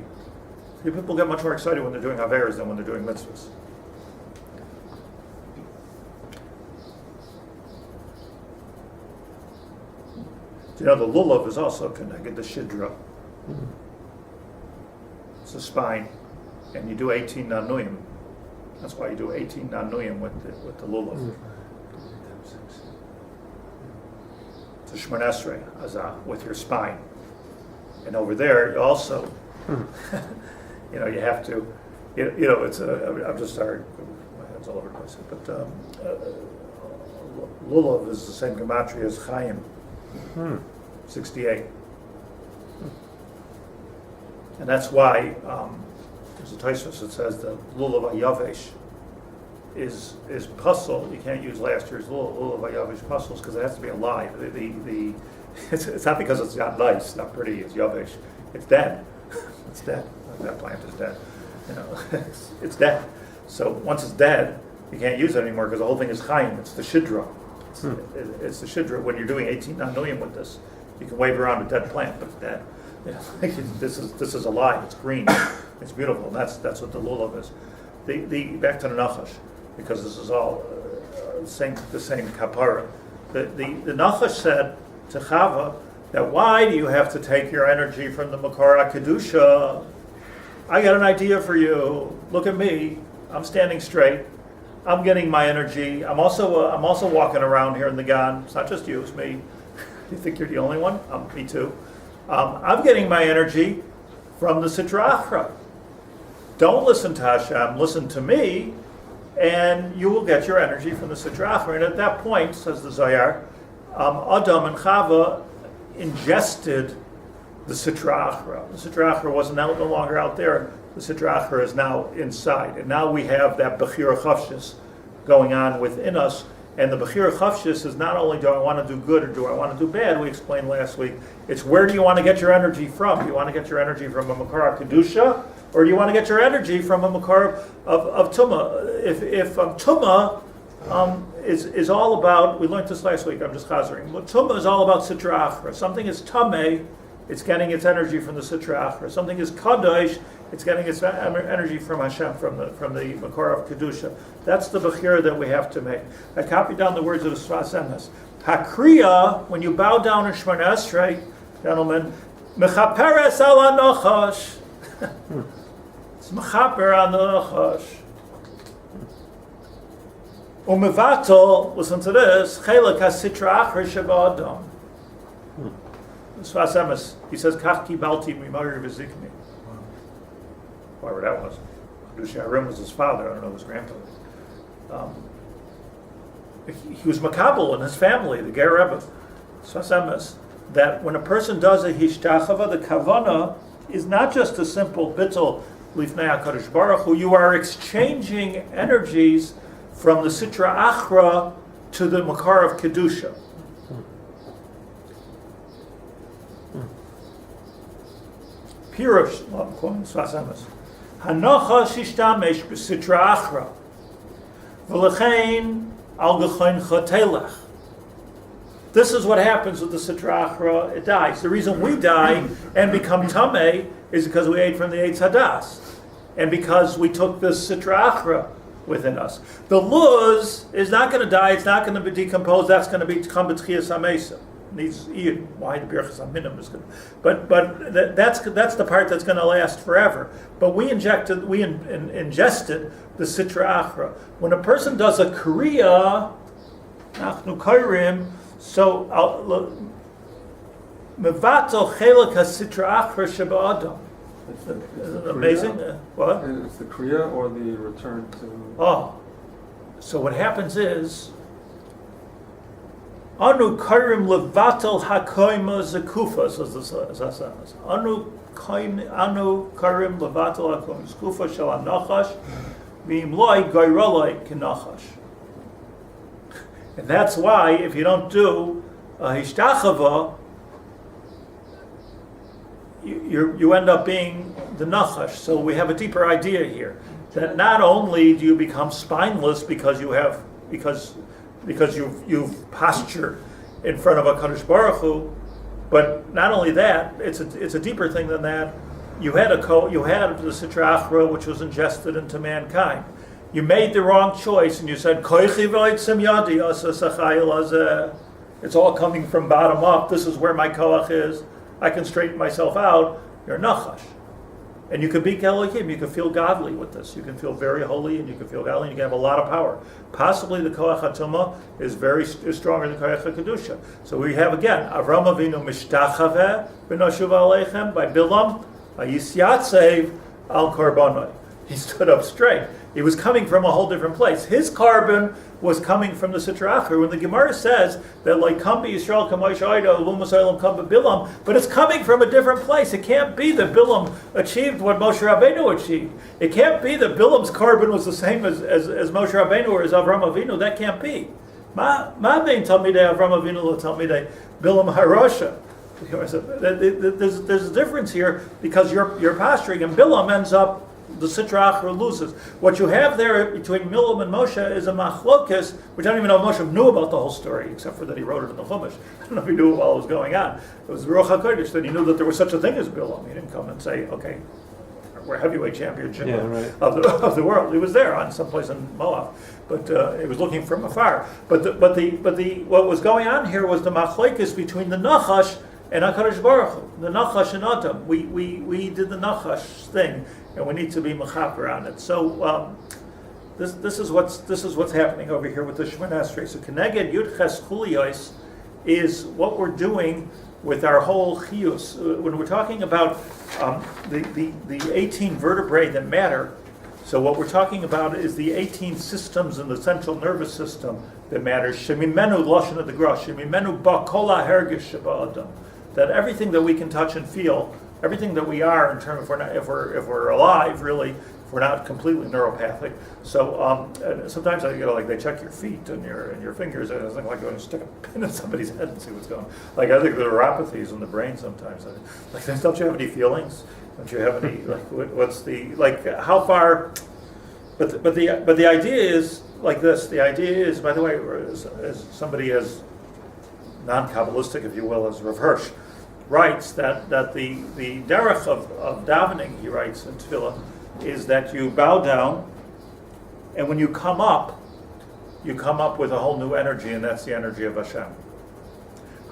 People get much more excited when they're doing Averas than when they're doing mitzvahs. The lulav is also connected to shidra. It's the spine, and you do 18 nanuyim. That's why you do 18 nanuyim with the lulav. It's a shemon esrei azah with your spine, and over there you also, you have to, it's I'm just sorry, my head's all over the place. But lulav is the same gematria as Chaim. 68. And that's why there's a Tosfos that says the lulav hayavesh is puzzle. You can't use last year's lulav hayavesh puzzles because it has to be alive. It's not because it's not nice, not pretty. It's yavesh. It's dead. It's dead. That plant is dead. You know, it's dead. So once it's dead, you can't use it anymore because the whole thing is chaim. It's the shidra. It's the shidra. When you're doing 18 million with this, you can wave around a dead plant, but it's dead. You know, this is alive. It's green. It's beautiful. And that's what the lulav is. The back to the nachash, because this is all the same kapara. The nachash said to Chava that why do you have to take your energy from the makor kedusha? I got an idea for you. Look at me. I'm standing straight. I'm getting my energy. I'm also walking around here in the gan. It's not just you. It's me. You think you're the only one? Me too. I'm getting my energy from the Sitra Achra. Don't listen to Hashem, listen to me, and you will get your energy from the Sitra Achra. And at that point, says the Zohar, Adam and Chava ingested the Sitra Achra. The Sitra Achra was no longer out there. The Sitra Achra is now inside. And now we have that Bechira Chavshis going on within us. And the Bechira Chavshis is not only do I want to do good or do I want to do bad, we explained last week, it's where do you want to get your energy from? Do you want to get your energy from a Makar Kedusha, or do you want to get your energy from a Makar of Tumah? If Tumah is all about, we learned this last week, I'm just chazering, Tumah is all about Sitra Achra. Something is Tameh, it's getting its energy from the Sitra Achra. Something is Kadosh, it's getting its energy from Hashem, from the Makor of Kedusha. That's the Bechira that we have to make. I copied down the words of the Sfas Emes. Hakriya, when you bow down in Shemona Esrei, gentlemen, Mechaperes al Anochash. It's Mechaper al Anochash. Umevatel, listen to this, Chelak HaSitra Achra Sheba Adam. Sfas Emes, he says, Kach kibalti mimari v'zikni. Whoever that was. Shiurim was his father, I don't know his grandfather. He was makabel in his family, the Ger Rebbe. Sfas Emes, that when a person does a hishtachava, the kavana is not just a simple bittul lifnei HaKadosh Baruch Hu, you are exchanging energies from the Sitra Achra to the Makar of Kedusha. Pirush, I'm quoting Sfas Emes. Hanocha shishtamesh b'sitra achra, v'lechein al gechoin chotelech. This is what happens with the sitra achra. It dies. The reason we die and become tameh is because we ate from the Eitz Hadas, and because we took this sitra achra within us. The luz is not going to die. It's not going to be decomposed. That's going to become b'tchias hamesa. Needs eaten. Why the birchas aminim is good, but that's the part that's going to last forever. But we ingested the sitra achra. When a person does a kriya, nachnu kairim, so mevatel chelak hasitra achra sheba adam. Isn't it amazing? What? It's the kriya or the return to. Oh, so what happens is. Anu karim levatel hakoima zekufa, says the Sasanas. Anu karim levatel hakoima zekufa shel hanachash v'imloi gairoloi k'nachash. And that's why if you don't do a hishtachava, you end up being the nachash. So we have a deeper idea here that not only do you become spineless because you've postured in front of a Kadosh Baruch Hu, but not only that, it's a deeper thing than that. You had the Sitra Achra, which was ingested into mankind. You made the wrong choice, and you said, "Koichi v'oitzim yadi asa sachayil hazeh." It's all coming from bottom up. This is where my koach is. I can straighten myself out. You're nachash. And you can be Elohim, you can feel godly with this. You can feel very holy, and you can feel godly, and you can have a lot of power. Possibly the Koach HaTumah is stronger than Koach HaKedusha. So we have again, Avram Avinu Mishtachaveh B'noshuv Aleichem by Bilam, Yisyatsev Al Korbanoi. He stood up straight. It was coming from a whole different place. His carbon was coming from the Sitra Achra. When the Gemara says that like Kambi Yisrael Kamosh Oida, Lumas Olam Kamba Bilam, but it's coming from a different place. It can't be that Bilam achieved what Moshe Rabbeinu achieved. It can't be that Bilam's carbon was the same as Moshe Rabbeinu or as Avram Avinu. That can't be. Ma bein Talmidei Avram Avinu lo Talmidei Bilam Harosha. There's a difference here because you're posturing, and Bilam ends up, the Sitra Achra loses. What you have there between Bilam and Moshe is a machlokas, which I don't even know if Moshe knew about the whole story, except for that he wrote it in the Chumash. I don't know if he knew it while it was going on. It was Ruach HaKodesh that he knew that there was such a thing as Bilam. He didn't come and say, okay, we're heavyweight championship of the world. He was there on someplace in Moab, but he was looking from afar. But what was going on here was the machlokes between the Nachash and HaKadosh Baruch Hu, the Nachash and Adam. We did the Nachash thing, and we need to be mechaper on it. So this is what's happening over here with the Shemoneh Esrei. So Keneged Yud Ches Chuliyos is what we're doing with our whole chiyus. When we're talking about the 18 vertebrae that matter, so what we're talking about is the 18 systems in the central nervous system that matter. Shemimenu lashon of the grosh, shemimenu ba kol hahergish sheba adam. That everything that we can touch and feel, everything that we are in terms of if we're alive, really, if we're not completely neuropathic. So sometimes like they check your feet and your fingers, and it's like going to stick a pin in somebody's head and see what's going on. Like I think there are neuropathies in the brain sometimes. Like don't you have any feelings? Don't you have any what's the how far? But the idea is like this. The idea is, by the way, as somebody as non-Kabbalistic, if you will, as Rav Hirsch writes that the derech of davening, he writes in Tefillah, is that you bow down, and when you come up with a whole new energy, and that's the energy of Hashem.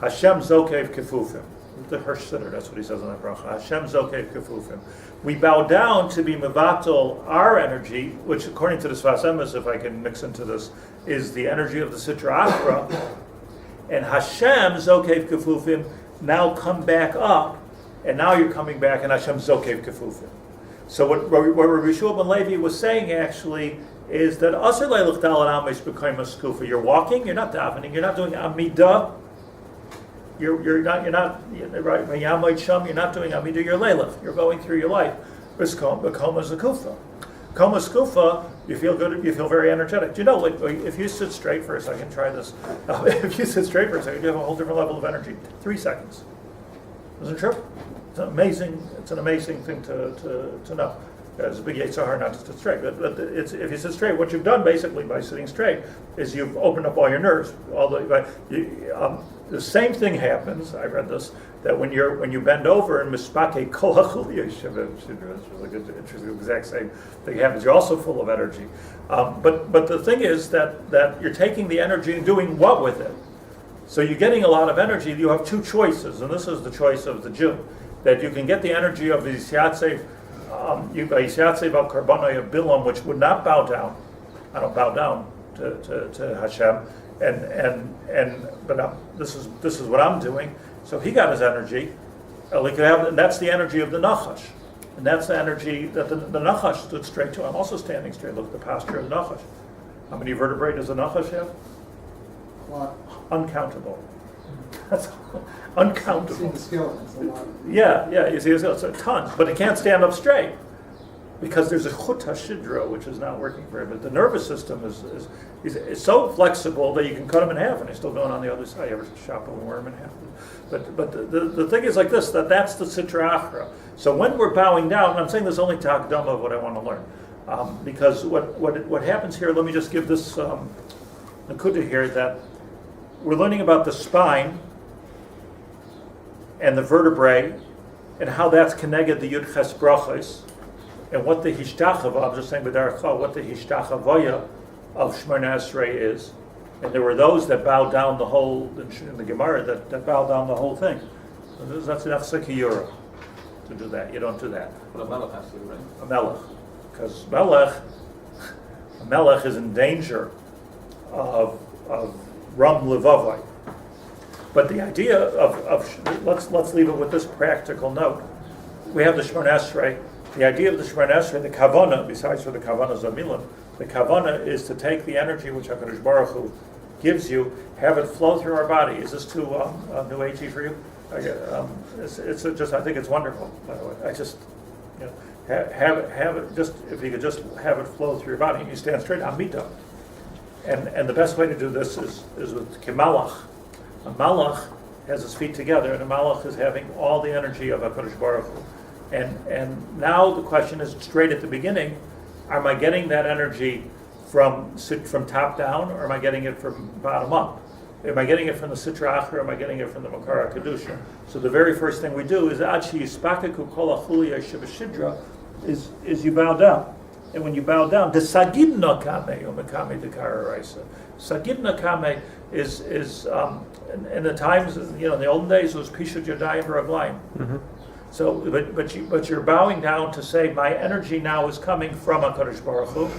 Hashem zokev kefufim. The Hirsch Siddur, that's what he says in that bracha. Hashem zokev kefufim. We bow down to be mevatel our energy, which according to the Sfas Emes, if I can mix into this, is the energy of the Sitra Achra. And Hashem zokev kefufim, now come back up, and now you're coming back, and Hashem zokev kefufim. So what Rabbi Yeshua ben Levi was saying actually is that Asher leilach dal and amish b'kayim skufa. You're walking, you're not davening, you're not doing amidah. You're not right. You're not doing amidah. You're leilach. You're going through your life. B'koma zakufa. Koma skufa. You feel good. You feel very energetic. Do you know? Like, if you sit straight for a second, try this. If you sit straight for a second, you have a whole different level of energy. 3 seconds. Isn't it true? It's an amazing thing to know. It's a big Yetzirah not to sit straight, but if you sit straight, what you've done basically by sitting straight is you've opened up all your nerves. The same thing happens. I read this that when you bend over and mispake kol hachuliyah shivim, it's like an interesting exact same thing happens. You're also full of energy, but the thing is that you're taking the energy and doing what with it. So you're getting a lot of energy. You have 2 choices, and this is the choice of the Jew. That you can get the energy of the Yisyatsev al Karbanoi of Bilam, which would not bow down. I don't bow down to Hashem, but this is what I'm doing. So he got his energy. And that's the energy of the Nachash, and that's the energy that the Nachash stood straight to. I'm also standing straight. Look at the posture of the Nachash. How many vertebrae does the Nachash have? A lot. Uncountable. That's uncountable. See the skeletons a lot. Yeah, you see, it's a ton, but it can't stand up straight because there's a chut hashidra which is not working for it. But the nervous system is so flexible that you can cut them in half, and they're still going on the other side. You ever chop a worm in half? But the thing is like this, that's the Sitra Achra. So when we're bowing down, and I'm saying this only to Hakdama of what I want to learn, because what happens here. Let me just give this nakuda here that we're learning about the spine and the vertebrae, and how that's connected the Yud Ches Brachos, and what the Hishtachava, I'm just saying what the Hishtachavaya of Shemoneh Esrei is. And there were those that bowed down the whole, in the Gemara, that bowed down the whole thing. So that's an Afsekiyura to do that. You don't do that. But a melech has to, right? A melech. Because a melech is in danger of Ram Levavai. But the idea of let's leave it with this practical note. We have the Shemoneh Esrei, The idea of the Shemona Esrei, the kavana, besides for the kavana zamilim, the kavana is to take the energy which HaKadosh Baruch Hu gives you, have it flow through our body. Is this too new agey for you? It's just, I think it's wonderful, by the way. I just, have it, just, if you could just have it flow through your body, and you stand straight, amita. And the best way to do this is with kemalach. A malach has his feet together, and a malach is having all the energy of HaKadosh Baruch Hu. And now the question is, straight at the beginning, am I getting that energy from top down, or am I getting it from bottom up? Am I getting it from the Sitra Achra, or am I getting it from the Makara Kedusha? So the very first thing we do is Achi Yispakeku Kol HaChuliya Shibashidra, is you bow down. And when you bow down, the Sagidna Kame Umekame Dekara Raisa. Sagidna Kame is in the times, in the olden days, it was Pisha Jadayim Raglaim. Mm-hmm. So, but you're bowing down to say, my energy now is coming from HaKadosh Baruch Hu.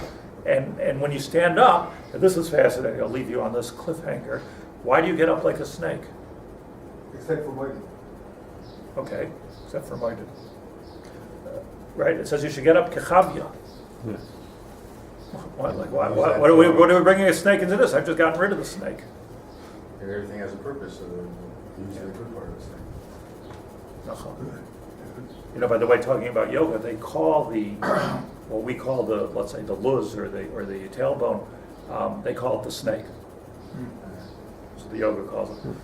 And when you stand up, and this is fascinating, I'll leave you on this cliffhanger. Why do you get up like a snake? Except for Mighty. Okay, except for Moeded. Right, it says you should get up kechavya. Yeah. What are we bringing a snake into this? I've just gotten rid of the snake. And everything has a purpose, so usually the good part of the thing. By the way, talking about yoga, they call what we call let's say the luz or the tailbone, they call it the snake. So the yoga calls it.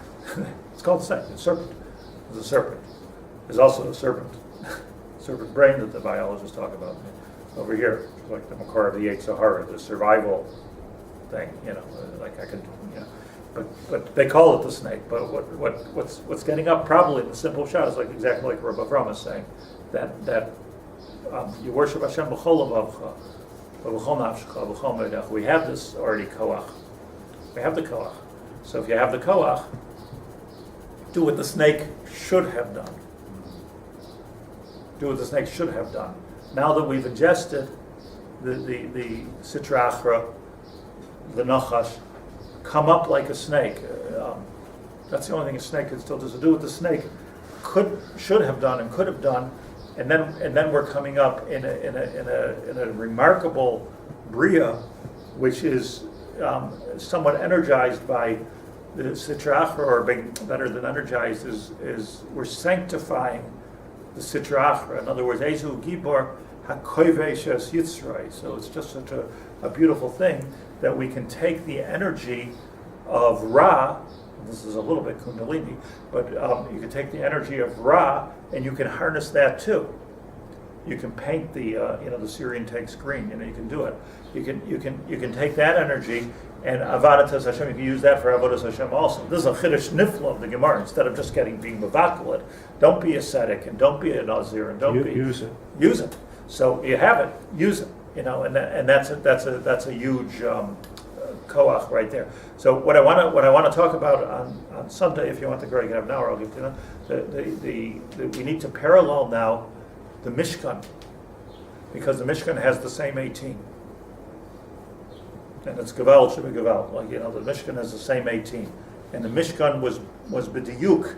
It's called the snake. It's serpent. It's a serpent. There's also a serpent. Serpent brain that the biologists talk about over here, like the Makar of the Yetzer Hara, the survival thing. Like I could, But they call it the snake. But what's getting up probably in the simple shot is exactly like Rabbi Avram is saying, that you worship Hashem b'chol levavcha, b'chol nafshecha, b'chol meidach. We have this already koach. We have the koach. So if you have the koach, do what the snake should have done. Do what the snake should have done. Now that we've ingested the Sitra Achra, the Nachash, come up like a snake. That's the only thing a snake can still do. So do what the snake should have done and could have done, and then we're coming up in a remarkable bria, which is somewhat energized by the Sitra Achra, or better than energized is we're sanctifying the Sitra Achra. In other words, Ezu Gibor HaKoiveshes Yitzray. So it's just such a beautiful thing that we can take the energy of Ra, this is a little bit Kundalini, but you can take the energy of Ra and you can harness that too. You can paint the Syrian takes green. You can do it. You can take that energy and Avodas Hashem. You can use that for Avodas Hashem also. This is a Chiddush Nifla of the Gemara. Instead of just being mevakel, don't be ascetic and don't be a nazir and don't use it. Use it. So you have it. Use it. And that's a huge koach right there. So what I want to talk about on Sunday, if you want to go, you can have an hour. I'll give you we need to parallel now the Mishkan, because the Mishkan has the same 18, and it's Gaval Sheba Gaval. The Mishkan has the same 18, and the Mishkan was b'diyuk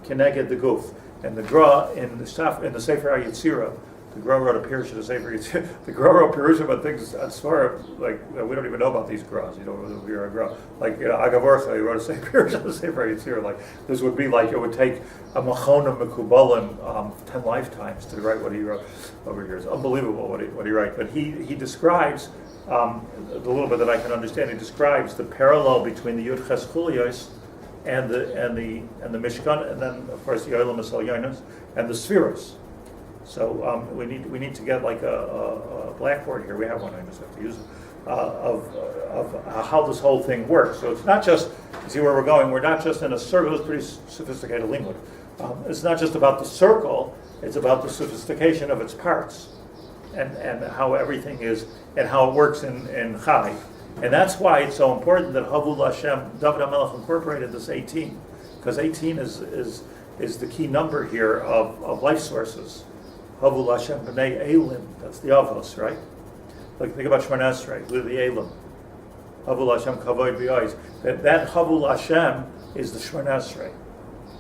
keneged the guf, and the Gra in the sefer Yetzirah. The Gra wrote a Pirush of the sefer Yetzirah. The Gra wrote Pirush about things as far we don't even know about these Gras. If you're a Gra, Agavorcha, he wrote a Pirush of the sefer Yetzirah. This would be it would take a Machona Mekubalim 10 lifetimes to write what he wrote over here. It's unbelievable what he writes. But he describes the little bit that I can understand. He describes the parallel between the Yud Ches Chuliyos and the Mishkan, and then of course the Olam Asal Yonos and the Spheros. So we need to get a blackboard here. We have one. I just have to use it of how this whole thing works. So it's not just, you see where we're going. We're not just in a circle. It's pretty sophisticated language. It's not just about the circle. It's about the sophistication of its parts and how everything is and how it works in Chai. And that's why it's so important that Havul Hashem, David HaMelech incorporated this 18, because 18 is the key number here of life sources. Havul Hashem b'nei Elim, that's the Avos, right? Think about Shemona Esrei, the Elim. Havul Hashem kavod b'yais. That Havul Hashem is the Shemona Esrei.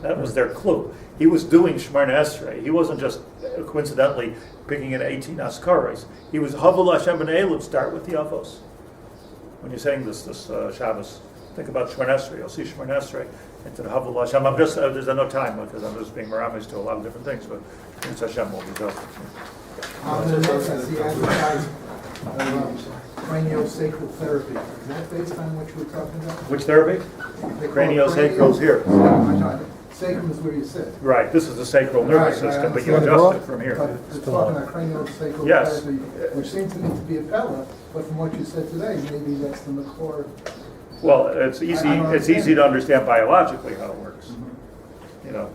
That was their clue. He was doing Shemar Esrei. He wasn't just coincidentally picking an 18 Askaras. He was Havul Hashem and Elul, start with the Avos. When you're saying this Shabbos, think about Shemar Esrei. You'll see Shemar Esrei into the Havul Hashem. I'm just, there's no time because I'm just being maramis to a lot of different things, but it's Hashem will be just. The advertised craniosacral therapy. Is that based on what you were talking about? Which therapy? They call it Craniosacral's here. I know. Sacrum is where you sit. Right, this is the sacral nervous Right, system, but you right. adjust it from here. But it's talking about craniosacral Yes. therapy, which seems to me to be a pella, but from what you said today, maybe that's the core. Well, it's easy. I don't It's easy understand. to understand biologically how it works. You know,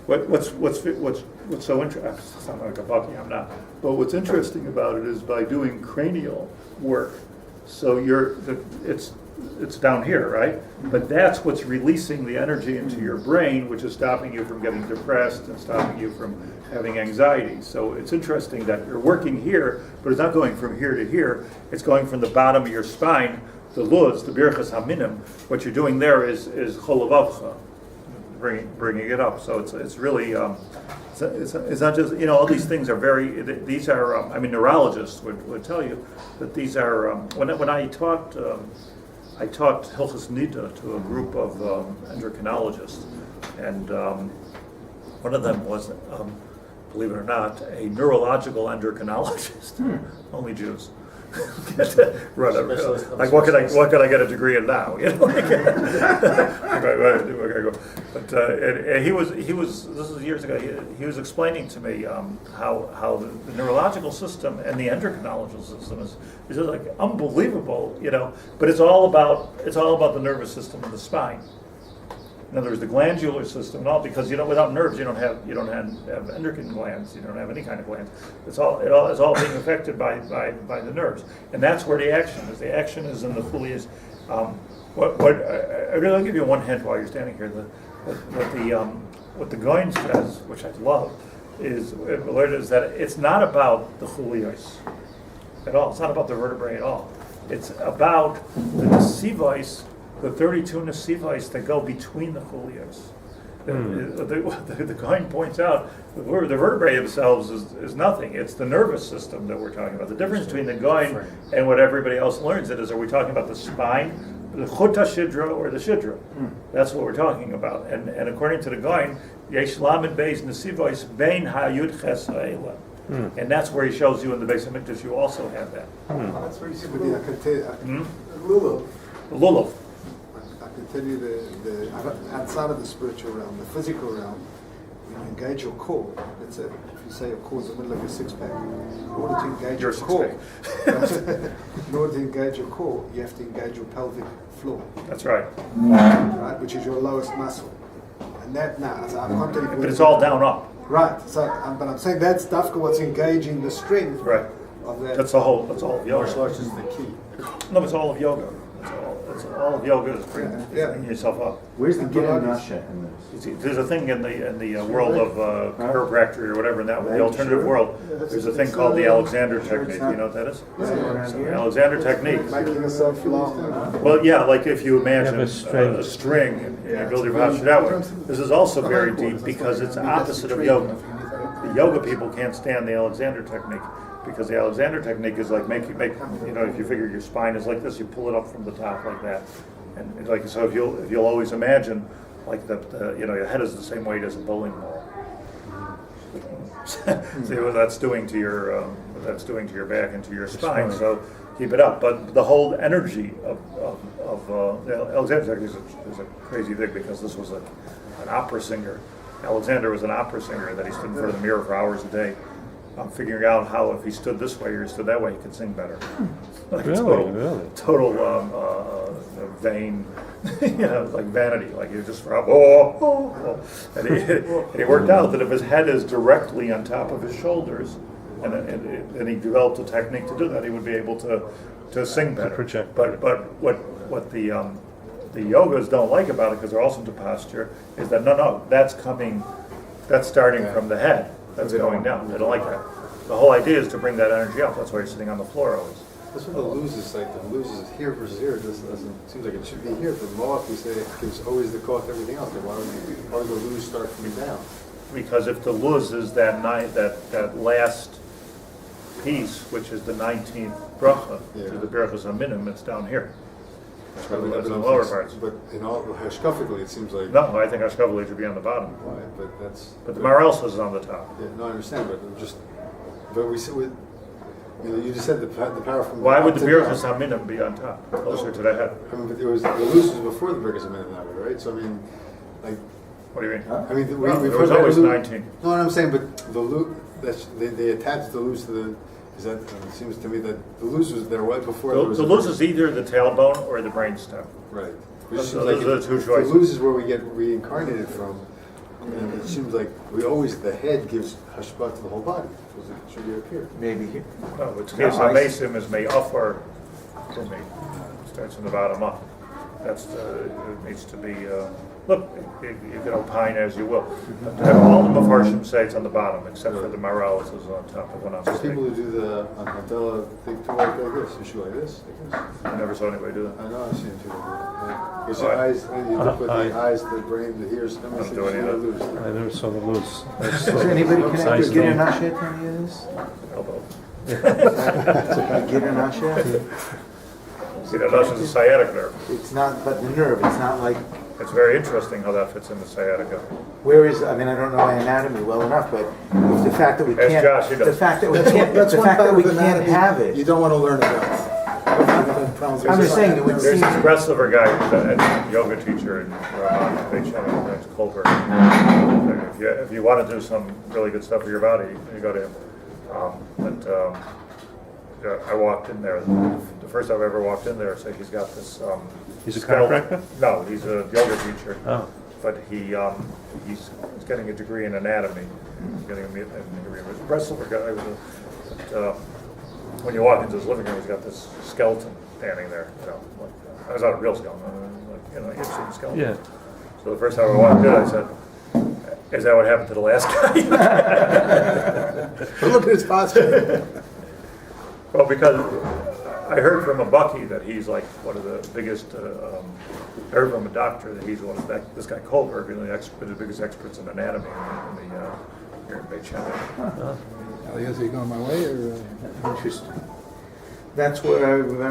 what's so interesting. I sound like a bucky. I'm not. But what's interesting about it is by doing cranial work. So it's down here, right? But that's what's releasing the energy into your brain, which is stopping you from getting depressed and stopping you from having anxiety. So it's interesting that you're working here, but it's not going from here to here. It's going from the bottom of your spine, the luz, the birchas haminim. What you're doing there is cholavavcha, bringing it up. So it's really it's not just, you know, all these things are very. These are I mean, neurologists would tell you that these are when I taught. I taught Hilchos Nida to a group of endocrinologists, and one of them was, believe it or not, a neurological endocrinologist. Only Jews. Specialist on Like what could I get a degree in now? You know, but and he was this was years ago. He was explaining to me how the neurological system and the endocrinological system is just like unbelievable, you know. But it's all about the nervous system and the spine. In other words, the glandular system and all, because without nerves you don't have endocrine glands. You don't have any kind of glands. It's all being affected by the nerves, and that's where the action is. The action is in the chulias. I'll give you one hint while you're standing here. What the Goin says, which I love, is that it's not about the chulias at all. It's not about the vertebrae at all. It's about the nesivos, the 32 nesivos that go between the chulias. The Goin points out the vertebrae themselves is nothing. It's the nervous system that we're talking about. The difference between the Goin and what everybody else learns it is, are we talking about the spine, the chut shidra, or the shidra? That's what we're talking about. And according to the Goin, yesh lamed beis nesivos bein hayud ches ha'ela. And that's where he shows you in the Beis Hamikdash. You also have that. That's where you see Maybe I can tell you, Lulav. The lulav. I can tell you the outside of the spiritual realm, the physical realm, when you engage your core, let's say, if you say your core is in the middle of your six-pack, in order to engage Your your core, six-pack. in order to engage your core, you have to engage your pelvic floor, That's right. right, which is your lowest muscle. And that now, so I can't tell you. But it's all down up. Right, so, but I'm saying that's dafka what's engaging the strength Right. of that. That's all of Martial yoga. arts is the key. No, it's all of yoga. It's all of yoga is bringing yourself up. Where's the Pilates. Gitanasha in this? You see, there's a thing in the world of chiropractic or whatever, in that the alternative world. There's a thing called the Alexander technique. You know what that is? So the Alexander technique. Making yourself long. Well, yeah, like if you imagine You have a string and you build your posture that way. This is also very deep because it's opposite of yoga. The yoga people can't stand the Alexander technique because the Alexander technique is like make if you figure your spine is like this, you pull it up from the top like that, and it's like so if you'll always imagine like your head is the same weight as a bowling ball. See what that's doing to your back and to your spine. So keep it up. But the whole energy of the Alexander technique is a crazy thing because this was an opera singer. Alexander was an opera singer that he stood in front of the mirror for hours a day. Figuring out how if he stood this way or he stood that way, he could sing better. Like Really? total vain, like vanity. Like he was just and he worked out that if his head is directly on top of his shoulders, and he developed a technique to do that, he would be able to sing better. project But what the yogas don't like about it, because they're also into posture, is that that's starting from the head. That's going down. They don't like that. The whole idea is to bring that energy up. That's why you're sitting on the floor always. That's what the lose is like. The lose is here versus here. It doesn't seem like it should be here. For Moab, we say it gives always the call to everything else. Then why would the lose start from down? Because if the luz is that last piece, which is the 19th bracha, Yeah. to the berachos haminim, it's down here. That's why But that's in the lower parts. But in all hashkafically, it seems like No, I think Ashkavalid should be on the bottom. Why? But that's. But the Maral says is on the top. Yeah, no, I understand, but I'm just. But we said with. You just said the power from. Why would the to berachos haminim be on top, closer to the head? I mean, but it was the loose was before the Birkas Amendment that way, right? So I mean, like. What do you mean? I mean, Well, we've there was heard always the 19. No, what I'm saying, but the loose, they attached the loose to the. Is that? It seems to me that the loose was there right before. there was The a luz Birkas- is either the tailbone or the brainstem. Right. Those Seems are the two choices. The loose is where we get reincarnated from, and it seems like the head gives hashbah to the whole body. So it should be up here. Maybe here. No, it's case Hamesim is Me'afar for me. Starts from the bottom up. That's it needs to be, look, you can opine as you will. All the Mefarshim say it's on the bottom, except for the Maral, it is on top of one on There's people stage. who do the Antela thing too, like this. You should like this. I never saw anybody do that. I know I've seen too. Because Oh, the I- eyes, you have to put the eyes, the brain, the ears. I don't do any of that. lose. I never saw the loose. Is anybody Nice connected to get thing. an asher to any of this? Elbow. Get an asher? See, that does is a sciatic nerve. It's not, but the nerve, it's not like, It's very interesting how that fits in the sciatica. where is, I mean, I don't know my anatomy well enough, but the fact that we Ask can't, Josh, he the does. fact that we can't, the fact that we can't have You it. don't want to learn about. I'm just saying, it would There's seem, this Breslauer guy, a yoga teacher in Ramat Bet Shemesh, Kolberg. If you want to do some really good stuff for your body, you go to him. I walked in there, the first time I ever walked in there, so he's got this. He's a skeleton- chiropractor? No, he's a yoga teacher. Oh. But he's getting a degree in anatomy. He's getting a degree. He was a Breslauer guy. But, when you walk into his living room, he's got this skeleton standing there. Like, it's not a real skeleton, like Ibsen skeleton. Yeah. So the first time I walked in, I said, "Is that what happened to the last guy?" But look at his posture. Well, because I heard from a Bucky that he's like one of the biggest. I heard from a doctor that he's one of this guy Kohlberg, the biggest experts in anatomy in the here in Beit Shemesh. Are you going my way or? interesting. That's where I remember